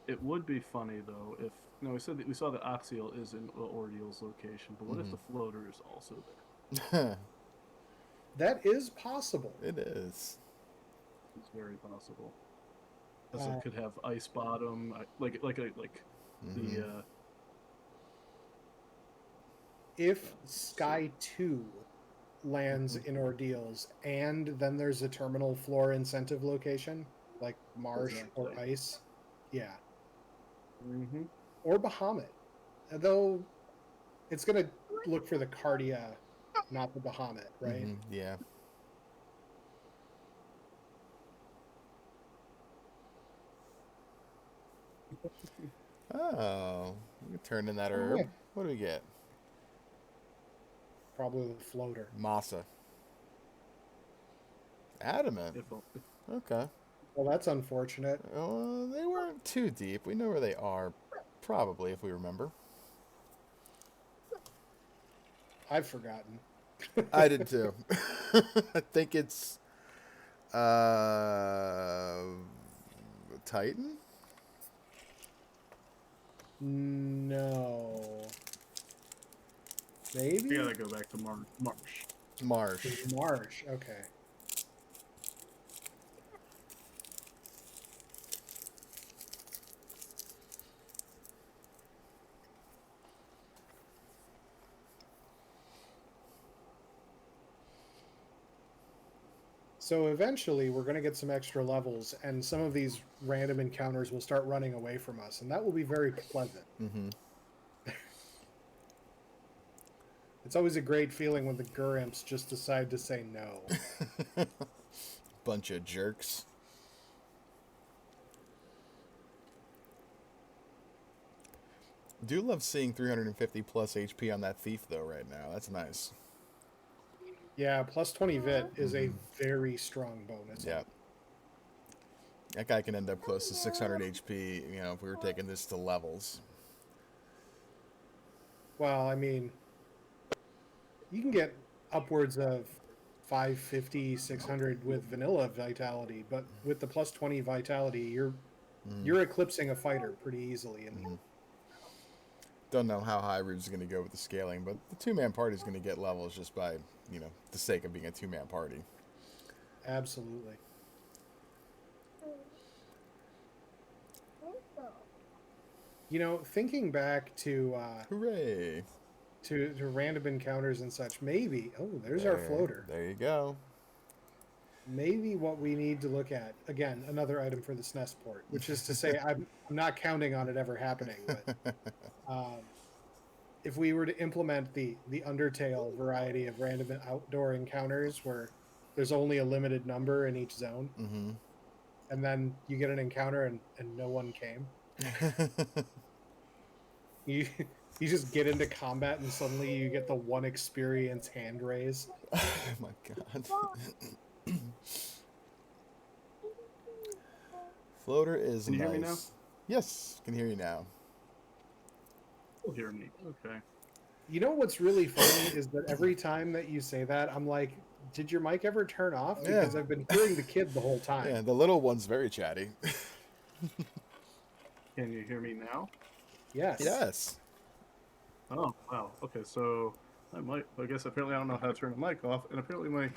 It would be funny though if we said that we saw that Oxial is in Ordeal's location, but what if the floater is also there? That is possible. It is. It's very possible. Because it could have ice bottom, the if Sky 2 lands in Ordeals and then there's a terminal floor incentive location, like Marsh or Exactly. Ice, yeah. Mm-hmm. Or Bahamut. Though it's going to look for the Cardia, not the Bahamut, right? Yeah. Oh, we can turn in that Oh, herb. yeah. What do we get? Probably the floater. Masa. Adamant. If Okay. Well, that's unfortunate. They weren't too deep. We know where they are, probably, if we remember. I've forgotten. I did too. I think it's uh Titan. No. Maybe? we gotta go back to Marsh. Marsh. Marsh. Okay. So eventually we're going to get some extra levels, and some of these random encounters will start running away from us, and that will be very pleasant. Mm-hmm. It's always a great feeling when the Gurrimps just decide to say no. Bunch of jerks. Do love seeing 350 plus HP on that thief though right now. That's nice. Yeah, plus 20 vit is a very strong bonus. Yeah. That guy can end up close to 600 HP, you know, if we were taking this to levels. Well, I mean, you can get upwards of 550, 600 with vanilla vitality, but with the plus 20 vitality, you're eclipsing a fighter pretty easily. And Don't know how high Rube's going to go with the scaling, but the two-man party is going to get levels just by, you know, the sake of being a two-man party. absolutely. You know, thinking back to Hooray! to random encounters and such, maybe there's our floater. There you go. Maybe what we need to look at, again, another item for the SNES port, which is to say I'm not counting on it ever happening, but if we were to implement the Undertale variety of random outdoor encounters where there's only a limited number in each zone, and then you get an encounter and no one came, you just get into combat and suddenly you get the one experience hand raise. Oh my god. Floater is Can you nice. hear me now? Yes, can hear you now. You'll hear me. Okay. You know what's really funny is that every time that you say that, I'm like, did your mic ever turn off? Because Yeah. I've been hearing the kid the whole time. Yeah, the little one's very chatty. Can you hear me now? Yes. Yes. Oh, wow. Okay, so I guess apparently I don't know how to turn the mic off, and apparently my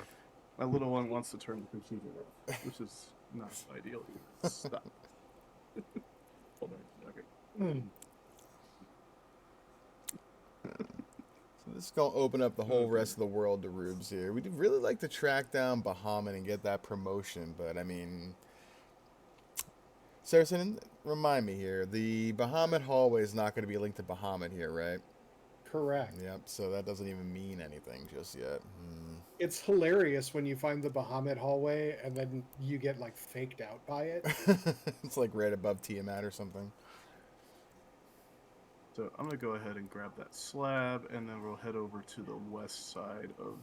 little one wants to turn the computer off, which is not ideal. Stop. Hold on. Okay. So this is going to open up the whole rest of the world to Rubes here. We'd really like to track down Bahamut and get that promotion, but I mean... Saracen, remind me here, the Bahamut hallway is not going to be linked to Bahamut here, right? Correct. Yep, so that doesn't even mean anything just yet. It's hilarious when you find the Bahamut hallway and then you get like faked out by it. It's like right above Tiamat or something. So I'm gonna go ahead and grab that slab, and then we'll head over to the west side of.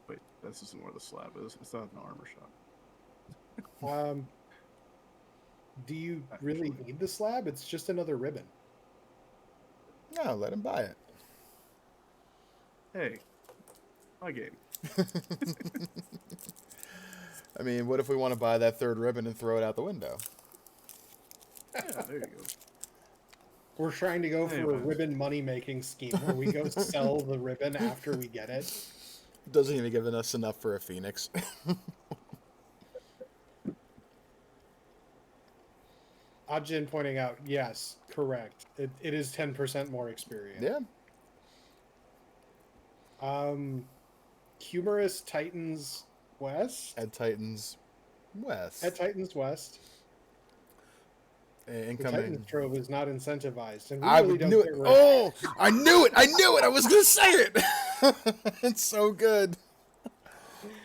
Wait, this isn't where the slab is. It's not an armor shop. Do you really need the slab? It's just another ribbon. No, let him buy it. Hey, my game. I mean, what if we want to buy that third ribbon and throw it out the window? Yeah, there you go. We're trying to go for a Anyways. ribbon money-making scheme where we go sell the ribbon after we get it. Doesn't even give us enough for a phoenix. Ajin pointing out, yes, correct. It is 10% more experience. Yeah. Humorous Titans West. At Titans West. At Titans West. The Titans Incoming. Trove is not incentivized, and we I really don't knew it. care where. Oh, I knew it. I knew it. I was gonna say it. It's so good.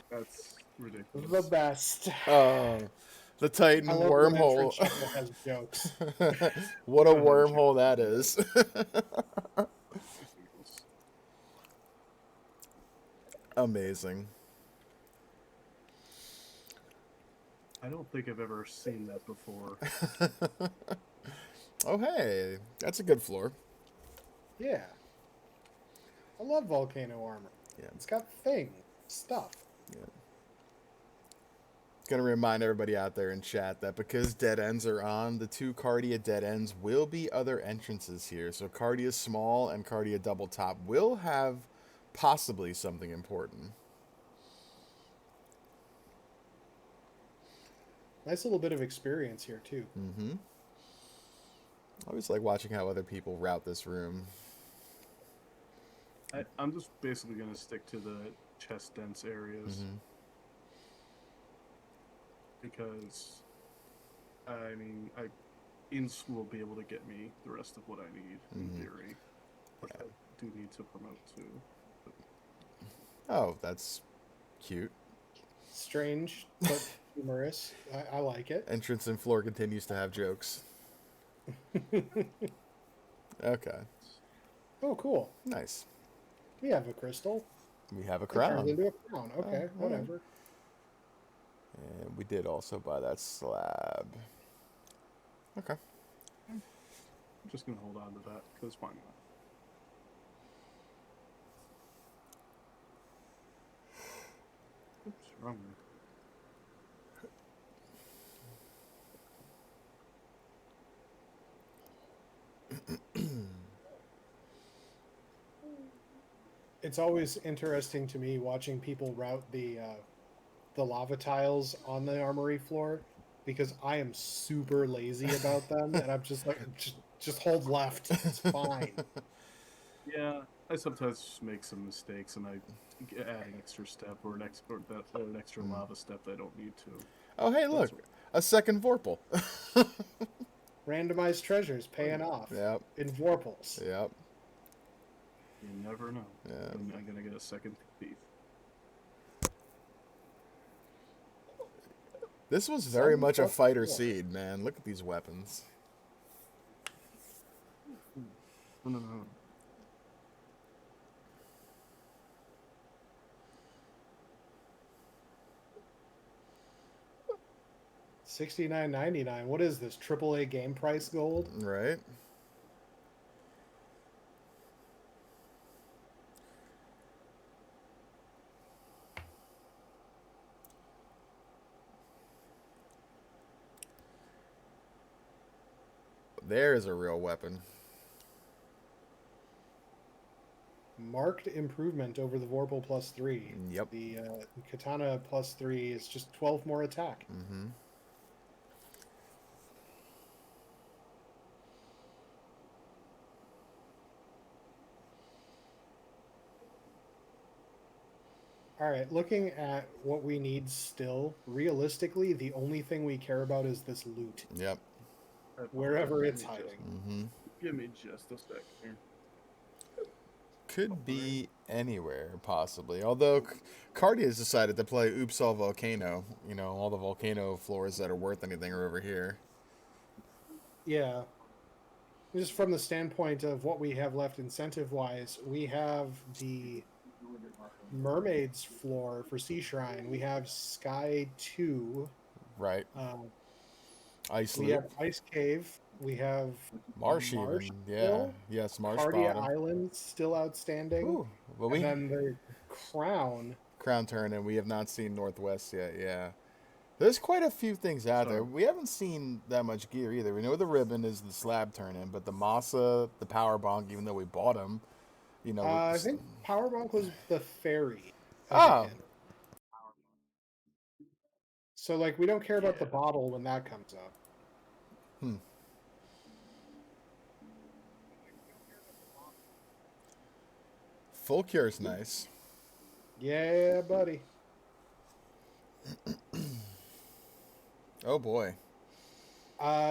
That's The ridiculous. best. The Titan I love when wormhole. Entrance Shuffle has jokes. What a Go ahead, wormhole Jake. that is. Amazing. I don't think I've ever seen that before. Oh, hey. That's a good floor. Yeah. I love volcano armor. Yeah. It's got stuff. Gonna remind everybody out there in chat that because dead ends are on, the 2 Cardia dead ends will be other entrances here. So Cardia small and Cardia double top will have possibly something important. Nice little bit of experience here too. Mm-hmm. I always like watching how other people route this room. I'm just basically going to stick to the chest dense areas. Mm-hmm. Because, I mean, Inns will be able to get me the rest of what I need, in theory. Which I do need to promote too. Oh, that's cute. Strange, but humorous. I like it. Entrance and floor continues to have jokes. Okay. Oh, cool. Nice. We have a crystal. We have a It turns crown. into a crown. Okay, Oh, alright. whatever. And we did also buy that slab. Okay. I'm just going to hold on to that, because why not? Oops, wrong one. It's always interesting to me watching people route the lava tiles on the armory floor because I am super lazy about them, and I'm just like, just hold left. It's fine. Yeah, I sometimes just make some mistakes, and I add an extra step or an extra lava step that I don't need to. Oh, hey, look. A second Vorpal. Randomized treasures paying off. Yep. In Vorpals. Yep. You never know. Yeah. I'm going to get a second thief. This was very much a fighter Cool. seed, man. Look at these weapons. No. 69.99. What is this? AAA game price gold? Right? There is a real weapon. Marked improvement over the Vorpal +3. Yep. The Katana +3 is just 12 more attack. Mm-hmm. All right, looking at what we need still, realistically, the only thing we care about is this loot, Yep. wherever it's hiding. Mm-hmm. Give me just a second here. Could be anywhere, possibly. Although Cardi has decided to play Oops All Volcano. You know, all the volcano floors that are worth anything are over here. Yeah. Just from the standpoint of what we have left incentive-wise, we have the Mermaids floor for Sea Shrine. We have Sky 2. Right. Ice We Loop. have Ice Cave. We have Marsh Marsh even. Yeah. still. Yes, Marsh Cardia Bottom. Island still outstanding. Ooh. Well, And then the Crown. Crown Turn, and we have not seen Northwest yet, yeah. There's quite a few things out there. We haven't seen that much gear either. We know the ribbon is the slab turn-in, but the Masa, the Power Bonk, even though we bought them, you know. I think Power Bonk was the ferry. Oh. So, like, we don't care about the bottle when that comes up. Full cure is nice. Yeah, buddy. Oh boy.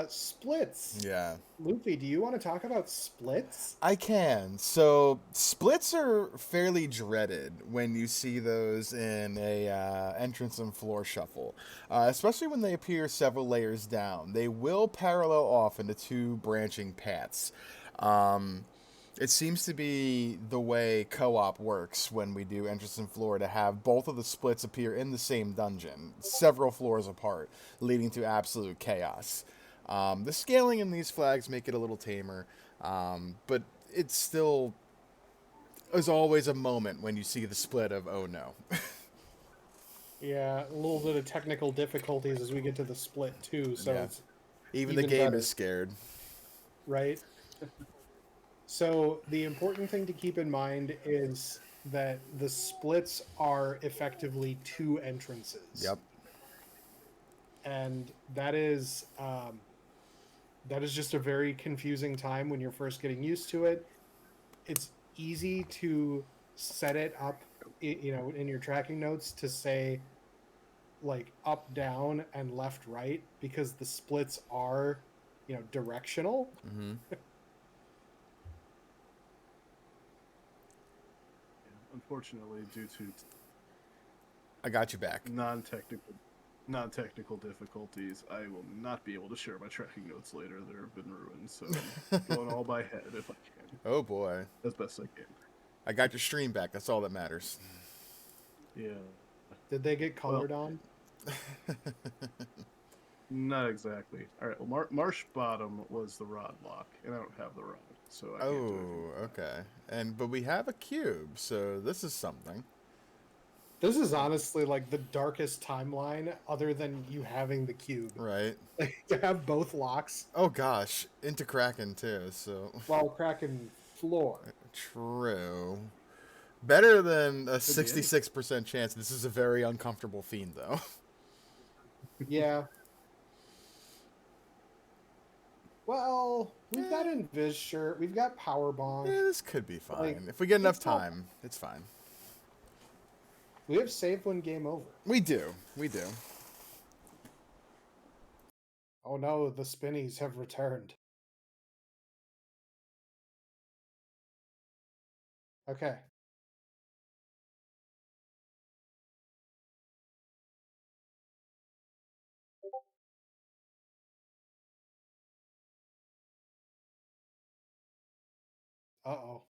Splits. Yeah. Luffy, do you want to talk about splits? I can. So splits are fairly dreaded when you see those in a entrance and floor shuffle, especially when they appear several layers down. They will parallel off into two branching paths. Um, it seems to be the way co-op works when we do entrance and floor to have both of the splits appear in the same dungeon, several floors apart, leading to absolute chaos. The scaling in these flags make it a little tamer, but it's still is always a moment when you see the split of oh no. Yeah, a little bit of technical difficulties as we get to the split too, so Yeah. it's Even the even game better, is scared. right? So the important thing to keep in mind is that the splits are effectively two entrances, Yep. and that is just a very confusing time when you're first getting used to it. It's easy to set it up, you know, in your tracking notes to say like up, down, and left, right, because the splits are, you know, directional. Mm-hmm. Yeah, unfortunately, due to I got you back. non-technical difficulties, I will not be able to share my tracking notes later. They have been ruined, so I'm going all by head if I can, Oh boy. as best I can. I got your stream back. That's all that matters. Yeah. Did they get Well, colored on? not exactly. All right. Well, Marsh Bottom was the rod lock, and I don't have the rod, so I can't do anything Oh, with that. okay. But we have a cube, so this is something. This is honestly like the darkest timeline other than you having the cube. Right. Like to have both locks Oh gosh, into Kraken too, so while cracking floor. true. Better than a Could be any. 66% chance. This is a very uncomfortable fiend, though. Yeah. Well, we've got Eh, Invis shirt, we've got Power Bonk. this could be fine. Like, If we get enough it's not- time, it's fine. We have save when game over. We do. We do. Oh no, the spinnies have returned. Okay. Uh-oh.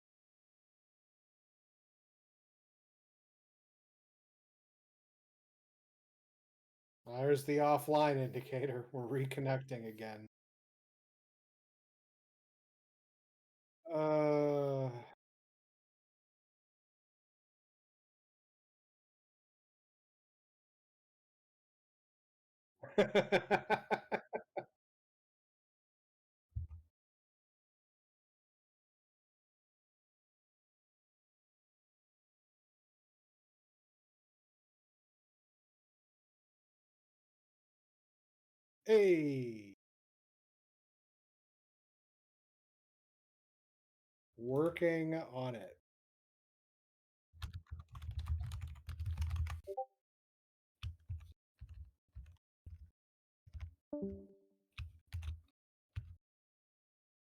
There's the offline indicator. We're reconnecting again. Uh Hey, working on it.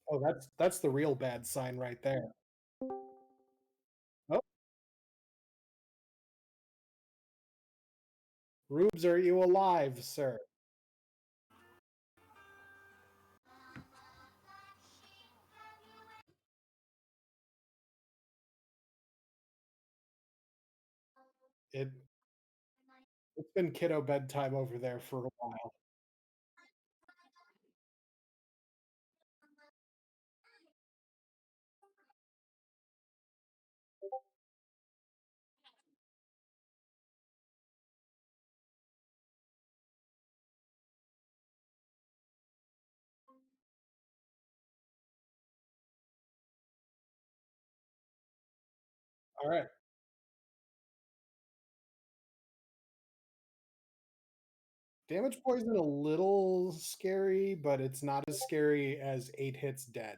Oh, that's the real bad sign right there. Oh, Rubes, are you alive, sir? It it's been kiddo bedtime over there for a while. All right. Damage poison a little scary, but it's not as scary as 8 hits dead.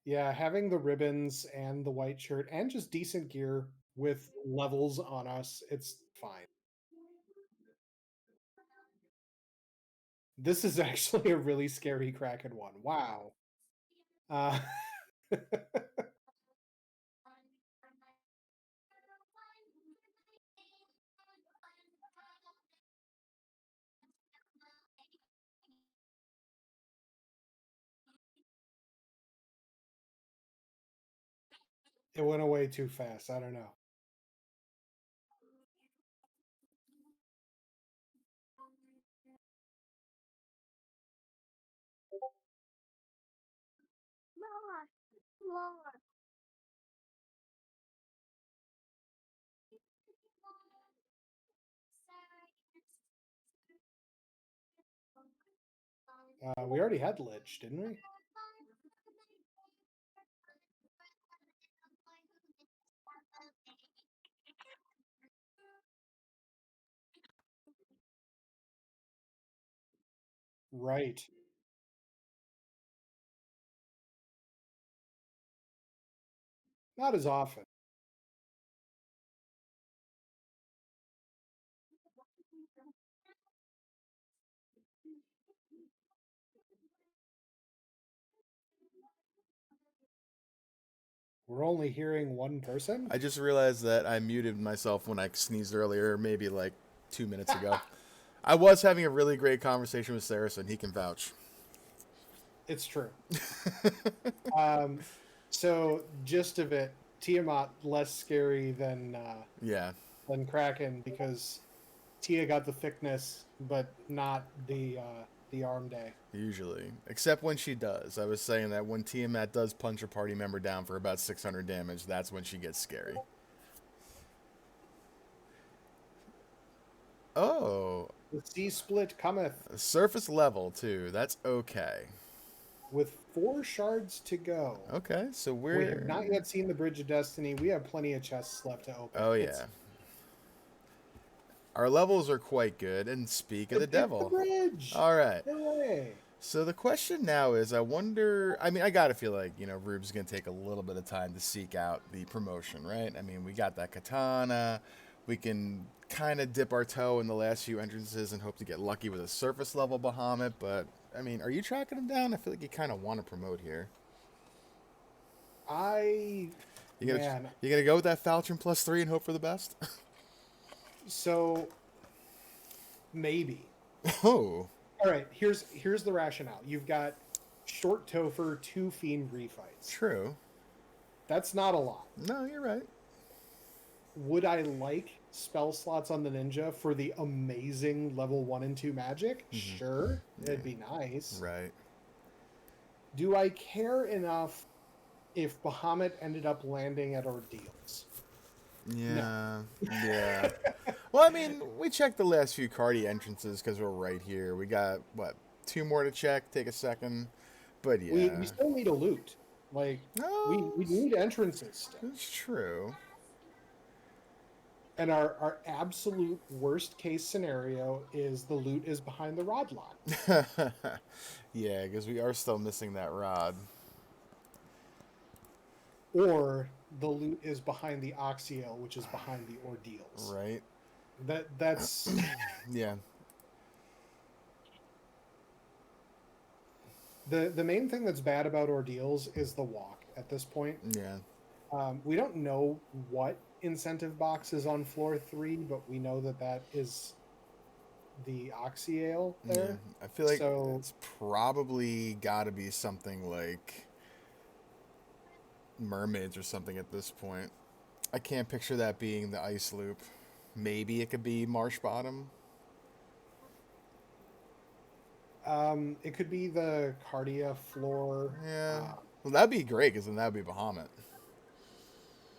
Yeah, having the ribbons and the white shirt and just decent gear with levels on us, it's fine. This is actually a really scary Kraken one. Wow. Uh, it went away too fast. I don't know. More. More. We already had Lich, didn't we? Right. Not as often. We're only hearing one person. I just realized that I muted myself when I sneezed earlier, maybe like 2 minutes ago. I was having a really great conversation with Saracen. He can vouch. It's true. So gist of it, Tiamat less scary Yeah, than Kraken because Tia got the thickness, but not the arm day. usually. Except when she does. I was saying that when Tiamat does punch a party member down for about 600 damage, that's when she gets scary. Oh, The sea split cometh surface level too. That's okay. with 4 shards to go. Okay, so We have not we're... yet seen the Bridge of Destiny. We have plenty of chests left to open. Oh, yeah. Our levels are quite good. And speak of the It's the devil. bridge. All right. Hooray. So the question now is, I wonder... I mean, I got to feel like, Rube's going to take a little bit of time to seek out the promotion, right? I mean, we got that katana. We can kind of dip our toe in the last few entrances and hope to get lucky with a surface level Bahamut. But, I mean, are you tracking him down? I feel like you kind of want to promote here. Man. You gonna go with that Falchion +3 and hope for the best? So maybe. Oh. All right, here's the rationale. You've got short Topher, 2 fiend refights. True. That's not a lot. No, you're right. Would I like spell slots on the ninja for the amazing level 1 and 2 magic? Sure. It'd be nice. Right. Do I care enough if Bahamut ended up landing at Ordeals? Yeah. Yeah. Well, I mean, we checked the last few Cardi entrances because we're right here. We got, what, 2 more to check? Take a second. But yeah. We still need a loot. Like, No, we need entrances still. it's true. And our absolute worst case scenario is the loot is behind the rod lot. Yeah, because we are still missing that rod. Or the loot is behind the Oxiel, which is behind the Ordeals. Right. That's Yeah. the main thing that's bad about Ordeals is the walk at this point. Yeah. We don't know what incentive box is on floor 3, but we know that is the Oxiale there. Yeah. I feel like So- it's probably got to be something like mermaids or something at this point. I can't picture that being the ice loop. Maybe it could be marsh bottom. It could be the Cardia floor. Yeah. Well, that'd be great because then that'd be Bahamut.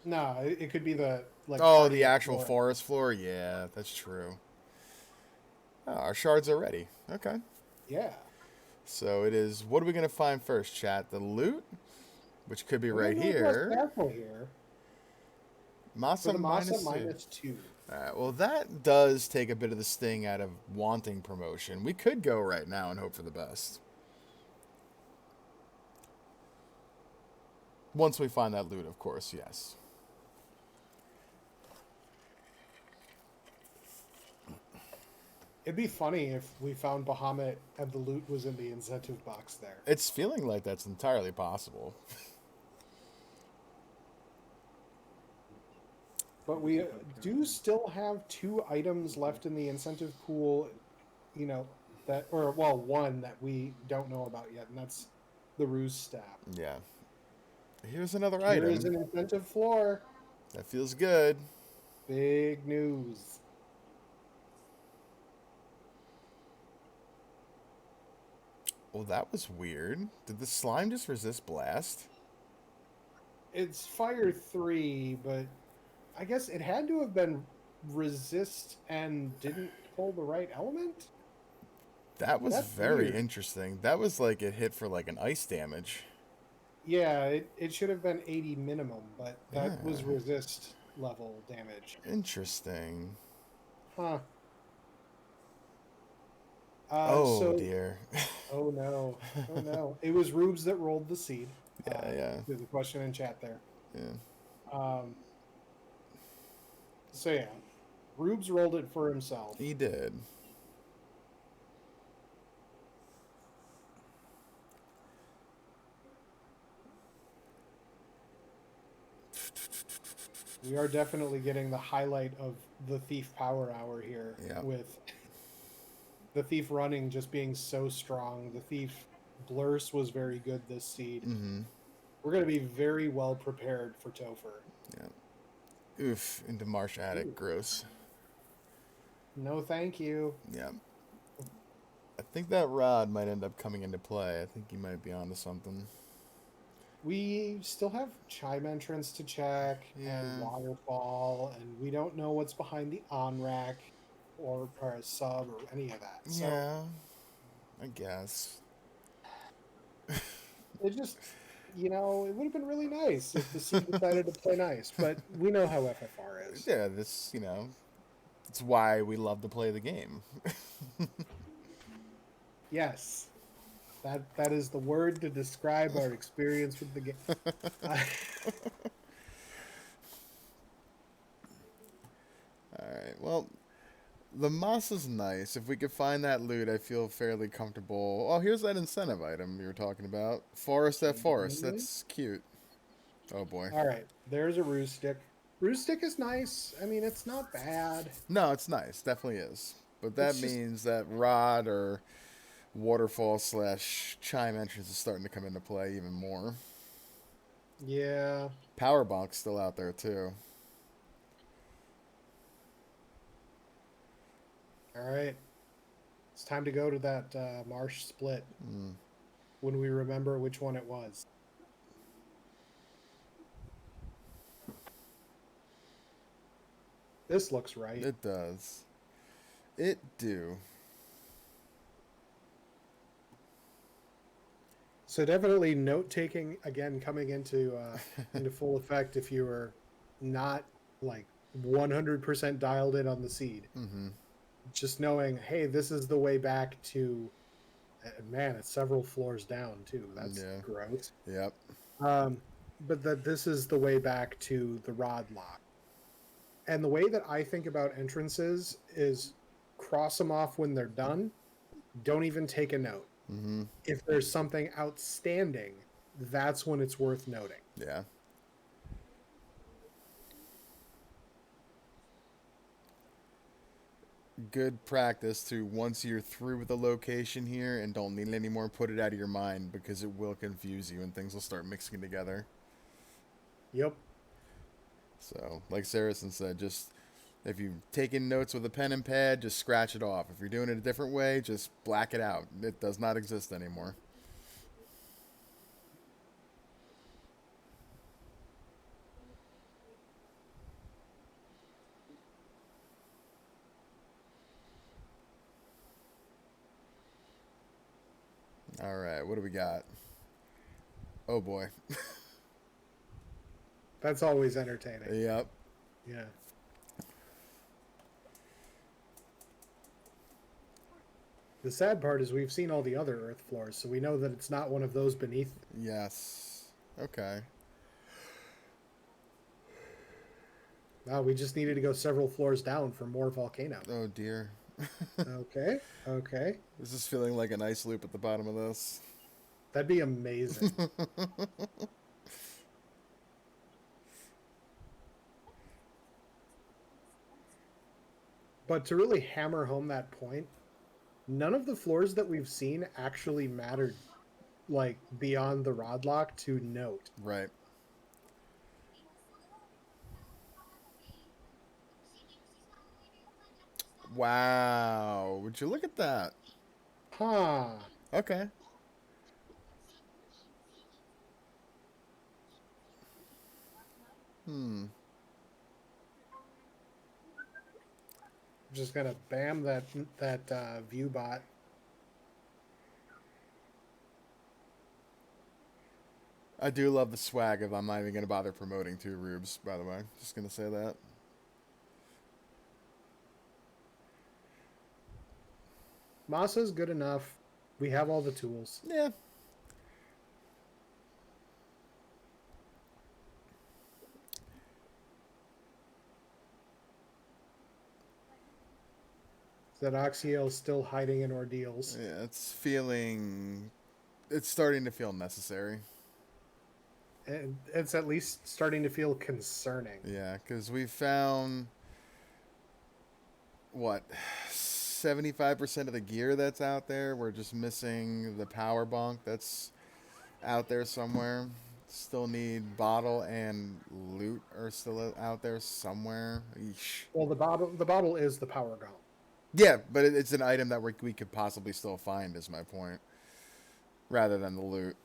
No, it could be the like. Oh, Cardia the actual floor. forest floor? Yeah, that's true. Oh, our shards are ready. Okay. Yeah. So it is, what are we going to find first, chat? The loot, which could be We're right gonna go here. careful here. For Masa the Masa minus 2. -2. All right, well, that does take a bit of the sting out of wanting promotion. We could go right now and hope for the best. Once we find that loot, of course, yes. It'd be funny if we found Bahamut and the loot was in the incentive box there. It's feeling like that's entirely possible. But we do still have 2 items left in the incentive pool, you know, that, or, well, one that we don't know about yet, and that's the ruse staff. Yeah. Here's another Here is item. an incentive floor. That feels good. Big news. Well, that was weird. Did the slime just resist blast? It's fire 3, but I guess it had to have been resist and didn't pull the right element? That was That's very weird. interesting. That was like it hit for like an ice damage. Yeah, it should have been 80 minimum, but that was Yeah. resist level damage. Interesting. Huh. Oh So, dear. oh no, oh no. It was Rubes that rolled the seed. Yeah. There's a question in chat there. Yeah. Um, so yeah, Rubes rolled it for himself. He did. We are definitely getting the highlight of the Thief Power Hour here, Yeah. with the Thief running just being so strong. The Thief Blurse was very good this seed. Mm-hmm. We're going to be very well prepared for Topher. Yeah. Oof. Into Marsh Attic. Ooh. Gross. No, thank you. Yeah. I think that rod might end up coming into play. I think you might be onto something. We still have Chime entrance to check Yeah. and Waterfall, and we don't know what's behind the on-rack or a sub or any of that. So Yeah. I guess. it just, it would have been really nice if the seed decided to play nice, but we know how FFR is. Yeah, this, it's why we love to play the game. Yes. That is the word to describe our experience with the game. Alright, well, the moss is nice. If we could find that loot, I feel fairly comfortable. Oh, here's that incentive item you were talking about. Forest at Forest. That's cute. Oh, boy. All right, there's a ruse stick. Ruse stick is nice. I mean, it's not bad. No, it's nice. Definitely is. But that It's just- means that rod or waterfall / chime entrance is starting to come into play even more. Yeah. Power bunk's still out there, too. All right. It's time to go to that marsh split Mm. when we remember which one it was. This looks right. It does. It do. So definitely note taking again coming into full effect if you were not like 100% dialed in on the seed. Mm-hmm. Just knowing, hey, this is the way back to, man, it's several floors down too. That's gross. Yep. But that this is the way back to the rod lock. And the way that I think about entrances is cross them off when they're done. Don't even take a note. Mm-hmm. If there's something outstanding, that's when it's worth noting. Yeah. Good practice to, once you're through with the location here and don't need it anymore, put it out of your mind, because it will confuse you and things will start mixing together. Yep. So, like Saracen said, just if you've taken notes with a pen and pad, just scratch it off. If you're doing it a different way, just black it out. It does not exist anymore. All right, what do we got? Oh boy. That's always entertaining. Yep. Yeah. The sad part is we've seen all the other Earth floors, so we know that it's not one of those beneath. Yes. Okay. We just needed to go several floors down for more volcano. Oh dear. Okay, okay. This is feeling like an ice loop at the bottom of this. That'd be amazing. But to really hammer home that point, none of the floors that we've seen actually mattered, like, beyond the rod lock to note. Right. Wow. Would you look at that? Huh. Okay. Hmm. Just gonna bam that view bot. I do love the swag of I'm not even going to bother promoting two Rubes, by the way. Just going to say that. Masa's good enough. We have all the tools. Yeah. That Oxyel's still hiding in ordeals. Yeah, it's starting to feel necessary. And it's at least starting to feel concerning. Yeah, because we found, what, 75% of the gear that's out there. We're just missing the power bunk that's out there somewhere. Still need bottle and loot are still out there somewhere. Eesh. Well, the bottle is the power gauntlet. Yeah, but it's an item that we could possibly still find, is my point, rather than the loot.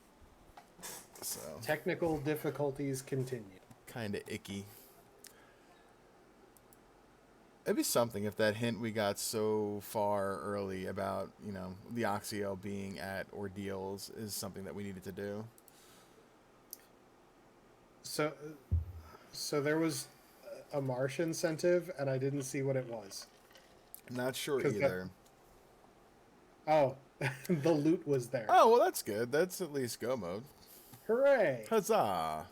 So Technical difficulties continue. kind of icky. It'd be something if that hint we got so far early about, the Oxyel being at ordeals is something that we needed to do. So there was a marsh incentive, and I didn't see what it was. Not sure 'Cause either. Oh, the loot was there. Oh, well, that's good. That's at least go mode. Hooray! Huzzah!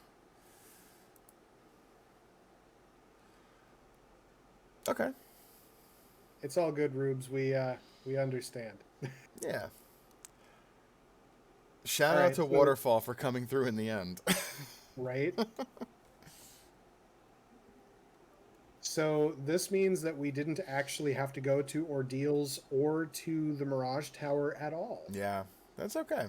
Okay. It's all good, Rubes. We understand. Yeah. Shout All out right, to so- Waterfall for coming through in the end. Right? So this means that we didn't actually have to go to ordeals or to the Mirage Tower at all. Yeah, that's okay.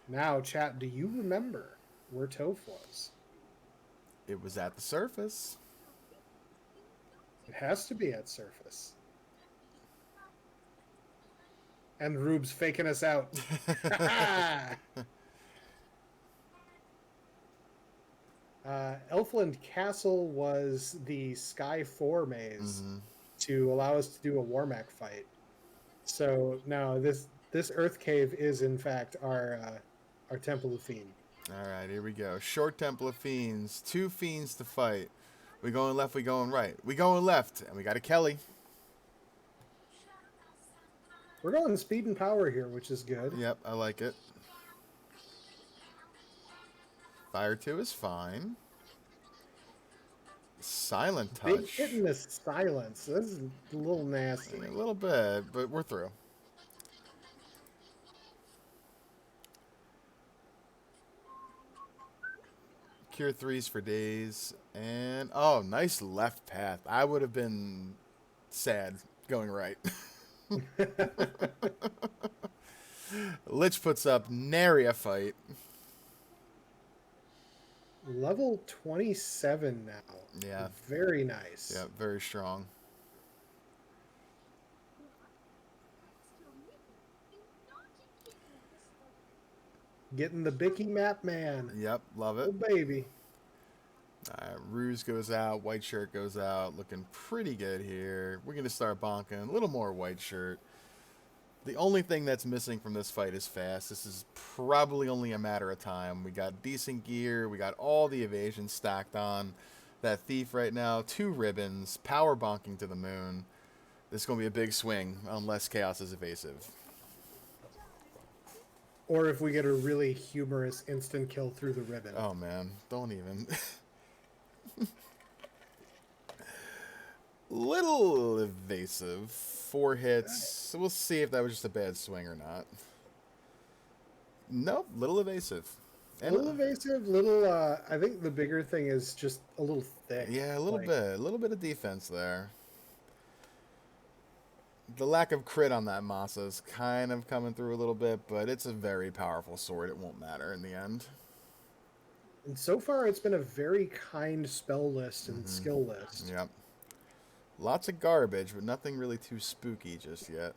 Now, chat, do you remember where Toph was? It was at the surface. It has to be at surface. And Rube's faking us out. Elfland Castle was the Sky 4 maze to allow us to do a Warmech fight. So now this Earth Cave is in fact our Temple of Fiend. All right, here we go. Short Temple of Fiends. 2 fiends to fight. We going left, we going right. We going left, and we got a Kelly. We're going speed and power here, which is good. Yep, I like it. Fire 2 is fine. Silent Big touch. hit in the silence. This is a little nasty. A little bit, but we're through. Cure 3s for days. And, oh, nice left path. I would have been sad going right. Lich puts up nary a fight. Level 27 now. Yeah. Very nice. Yeah, very strong. Getting the Bicky Map Man. Yep, love Oh, it. baby. Ruse goes out. White shirt goes out. Looking pretty good here. We're going to start bonking. A little more white shirt. The only thing that's missing from this fight is fast. This is probably only a matter of time. We got decent gear. We got all the evasion stacked on that thief right now. 2 ribbons. Power bonking to the moon. This is going to be a big swing unless Chaos is evasive. Or if we get a really humorous instant kill through the ribbon. Oh, man. Don't even. Little evasive. 4 hits. We'll see if that was just a bad swing or not. Nope, little evasive. A And little evasive, little. I think the bigger thing is just a little thick. yeah, Like, a little bit of defense there. The lack of crit on that Masa is kind of coming through a little bit, but it's a very powerful sword. It won't matter in the end. and so far it's been a very kind spell list and skill list. Yep. Lots of garbage, but nothing really too spooky just yet.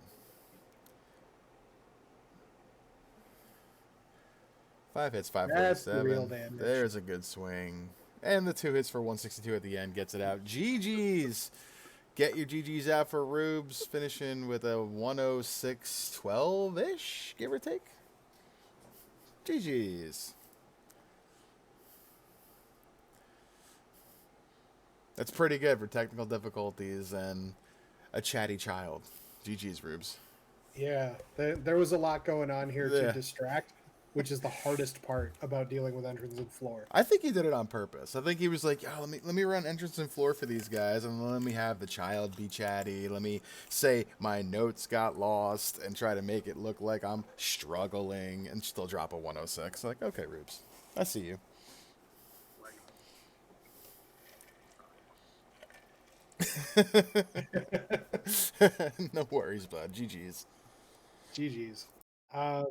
5 hits, That's the real 547. damage. There's a good swing. And the 2 hits for 162 at the end gets it out. GG's. Get your GG's out for Rubes, finishing with a 106.12-ish, give or take. GG's. That's pretty good for technical difficulties and a chatty child. GG's, Rubes. Yeah, there was a lot going on here Yeah. to distract, which is the hardest part about dealing with entrance and floor. I think he did it on purpose. I think he was like, "Oh, let me run entrance and floor for these guys, and let me have the child be chatty. Let me say my notes got lost, and try to make it look like I'm struggling, and still drop a 106." Like, okay, Rubes, I see you. No worries, bud. GG's. GG's. Uh,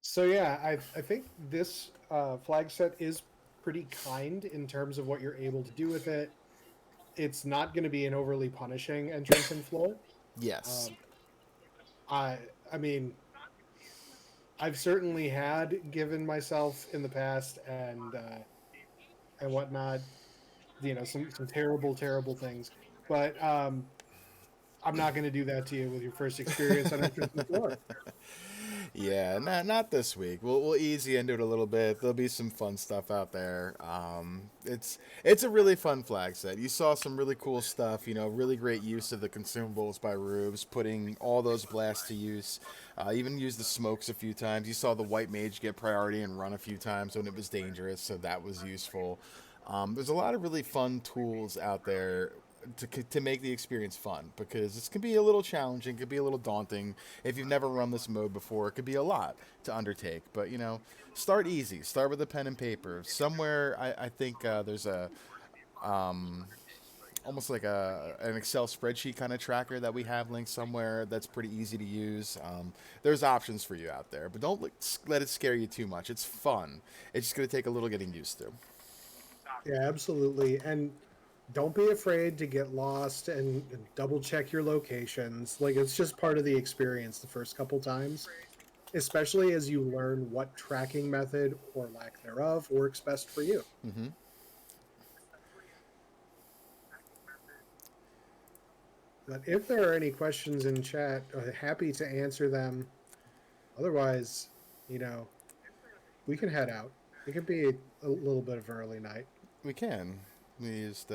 so yeah, I think this flag set is pretty kind in terms of what you're able to do with it. It's not going to be an overly punishing entrance and floor. Yes. Um, I mean, I've certainly had given myself in the past and whatnot, some terrible things. But I'm not going to do that to you with your first experience on entrance and floor. Yeah, not this week. We'll ease you into it a little bit. There'll be some fun stuff out there. It's a really fun flag set. You saw some really cool stuff. Really great use of the consumables by Rubes, putting all those blasts to use. Even used the smokes a few times. You saw the white mage get priority and run a few times when it was dangerous, so that was useful. There's a lot of really fun tools out there to make the experience fun, because this can be a little challenging, could be a little daunting if you've never run this mode before. It could be a lot to undertake, but start easy. Start with a pen and paper. Somewhere I think there's a almost like an Excel spreadsheet kind of tracker that we have linked somewhere that's pretty easy to use. There's options for you out there, but don't let it scare you too much. It's fun. It's just going to take a little getting used to. Yeah, absolutely. And don't be afraid to get lost and double check your locations. Like, it's just part of the experience the first couple times, especially as you learn what tracking method or lack thereof works best for you. Mm-hmm. But if there are any questions in chat, I'm happy to answer them. Otherwise, we can head out. It could be a little bit of early night. We can. We just,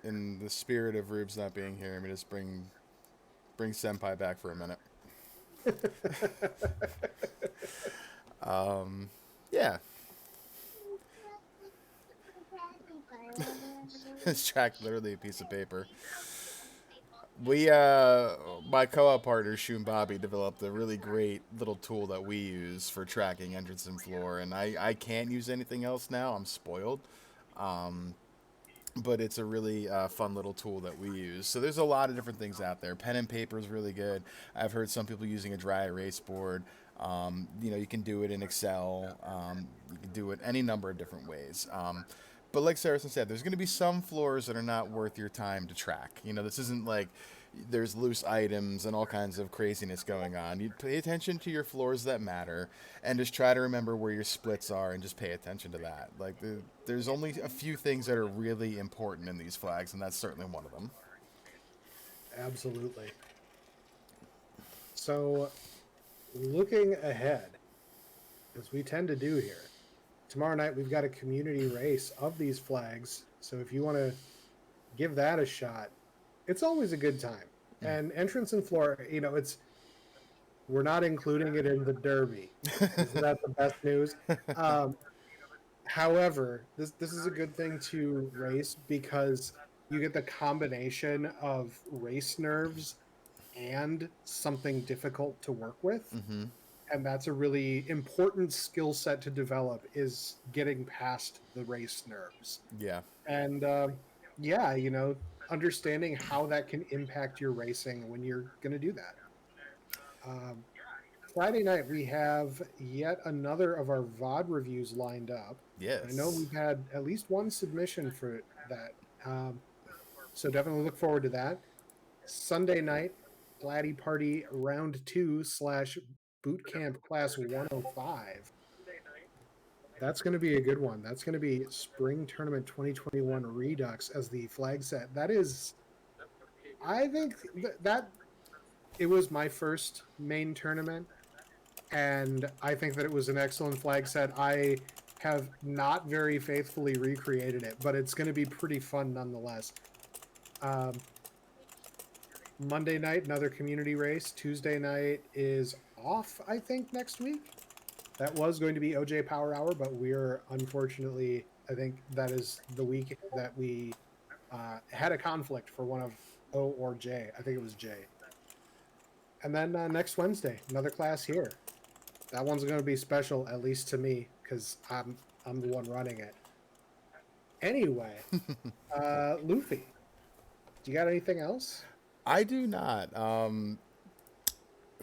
in the spirit of Rubes not being here, we just bring Senpai back for a minute. Yeah. This track literally a piece of paper. We, my co-op partner, Shun Bobby, developed a really great little tool that we use for tracking entrance and floor, and I can't use anything else now. I'm spoiled. But it's a really fun little tool that we use. So there's a lot of different things out there. Pen and paper is really good. I've heard some people using a dry erase board. You can do it in Excel. You can do it any number of different ways. But like Saracen said, there's going to be some floors that are not worth your time to track. This isn't like there's loose items and all kinds of craziness going on. You pay attention to your floors that matter, and just try to remember where your splits are, and just pay attention to that. Like, there's only a few things that are really important in these flags, and that's certainly one of them. Absolutely. So, looking ahead, as we tend to do here, tomorrow night we've got a community race of these flags. So if you want to give that a shot, it's always a good time. And entrance and floor, we're not including it in the derby. Isn't that the best news? However, this is a good thing to race because you get the combination of race nerves and something difficult to work with. Mm-hmm. And that's a really important skill set to develop is getting past the race nerves. Yeah. And yeah, understanding how that can impact your racing when you're going to do that. Um, Friday night, we have yet another of our VOD reviews lined up. I know Yes. we've had at least one submission for that. Um, so definitely look forward to that. Sunday night, Laddie Party Round 2 / Boot Camp Class 105. That's going to be a good one. That's going to be Spring Tournament 2021 Redux as the flag set. That is, I think that it was my first main tournament, and I think that it was an excellent flag set. I have not very faithfully recreated it, but it's going to be pretty fun nonetheless. Um, Monday night, another community race. Tuesday night is off, I think, next week. That was going to be OJ Power Hour, but we're unfortunately, I think that is the week that we had a conflict for one of O or J. I think it was J. And then next Wednesday, another class here. That one's going to be special, at least to me, because I'm the one running it. Anyway, Luffy, do you got anything else? I do not.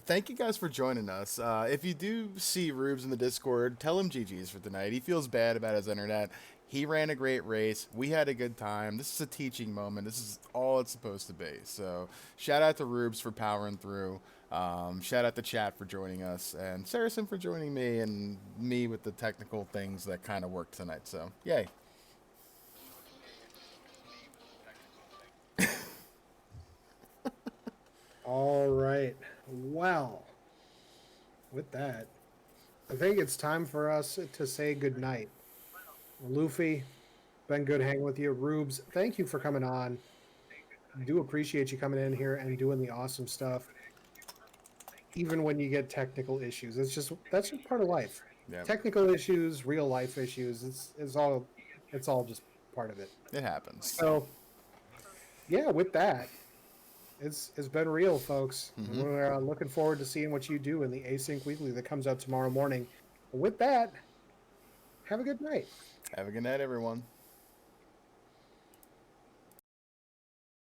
Thank you guys for joining us. If you do see Rubes in the Discord, tell him GG's for tonight. He feels bad about his internet. He ran a great race. We had a good time. This is a teaching moment. This is all it's supposed to be. So, shout out to Rubes for powering through. Shout out to chat for joining us, and Saracen for joining me, and me with the technical things that kind of worked tonight. So, yay. All right. Well, with that, I think it's time for us to say goodnight. Luffy, been good hanging with you. Rubes, thank you for coming on. Do appreciate you coming in here and doing the awesome stuff. Even when you get technical issues, that's just part of life. Yeah, Technical issues, real life issues. It's all just part of it. it happens. So yeah, with that, it's been real, folks. And Hmm. we're looking forward to seeing what you do in the Async Weekly that comes out tomorrow morning. With that, have a good night. Have a good night, everyone.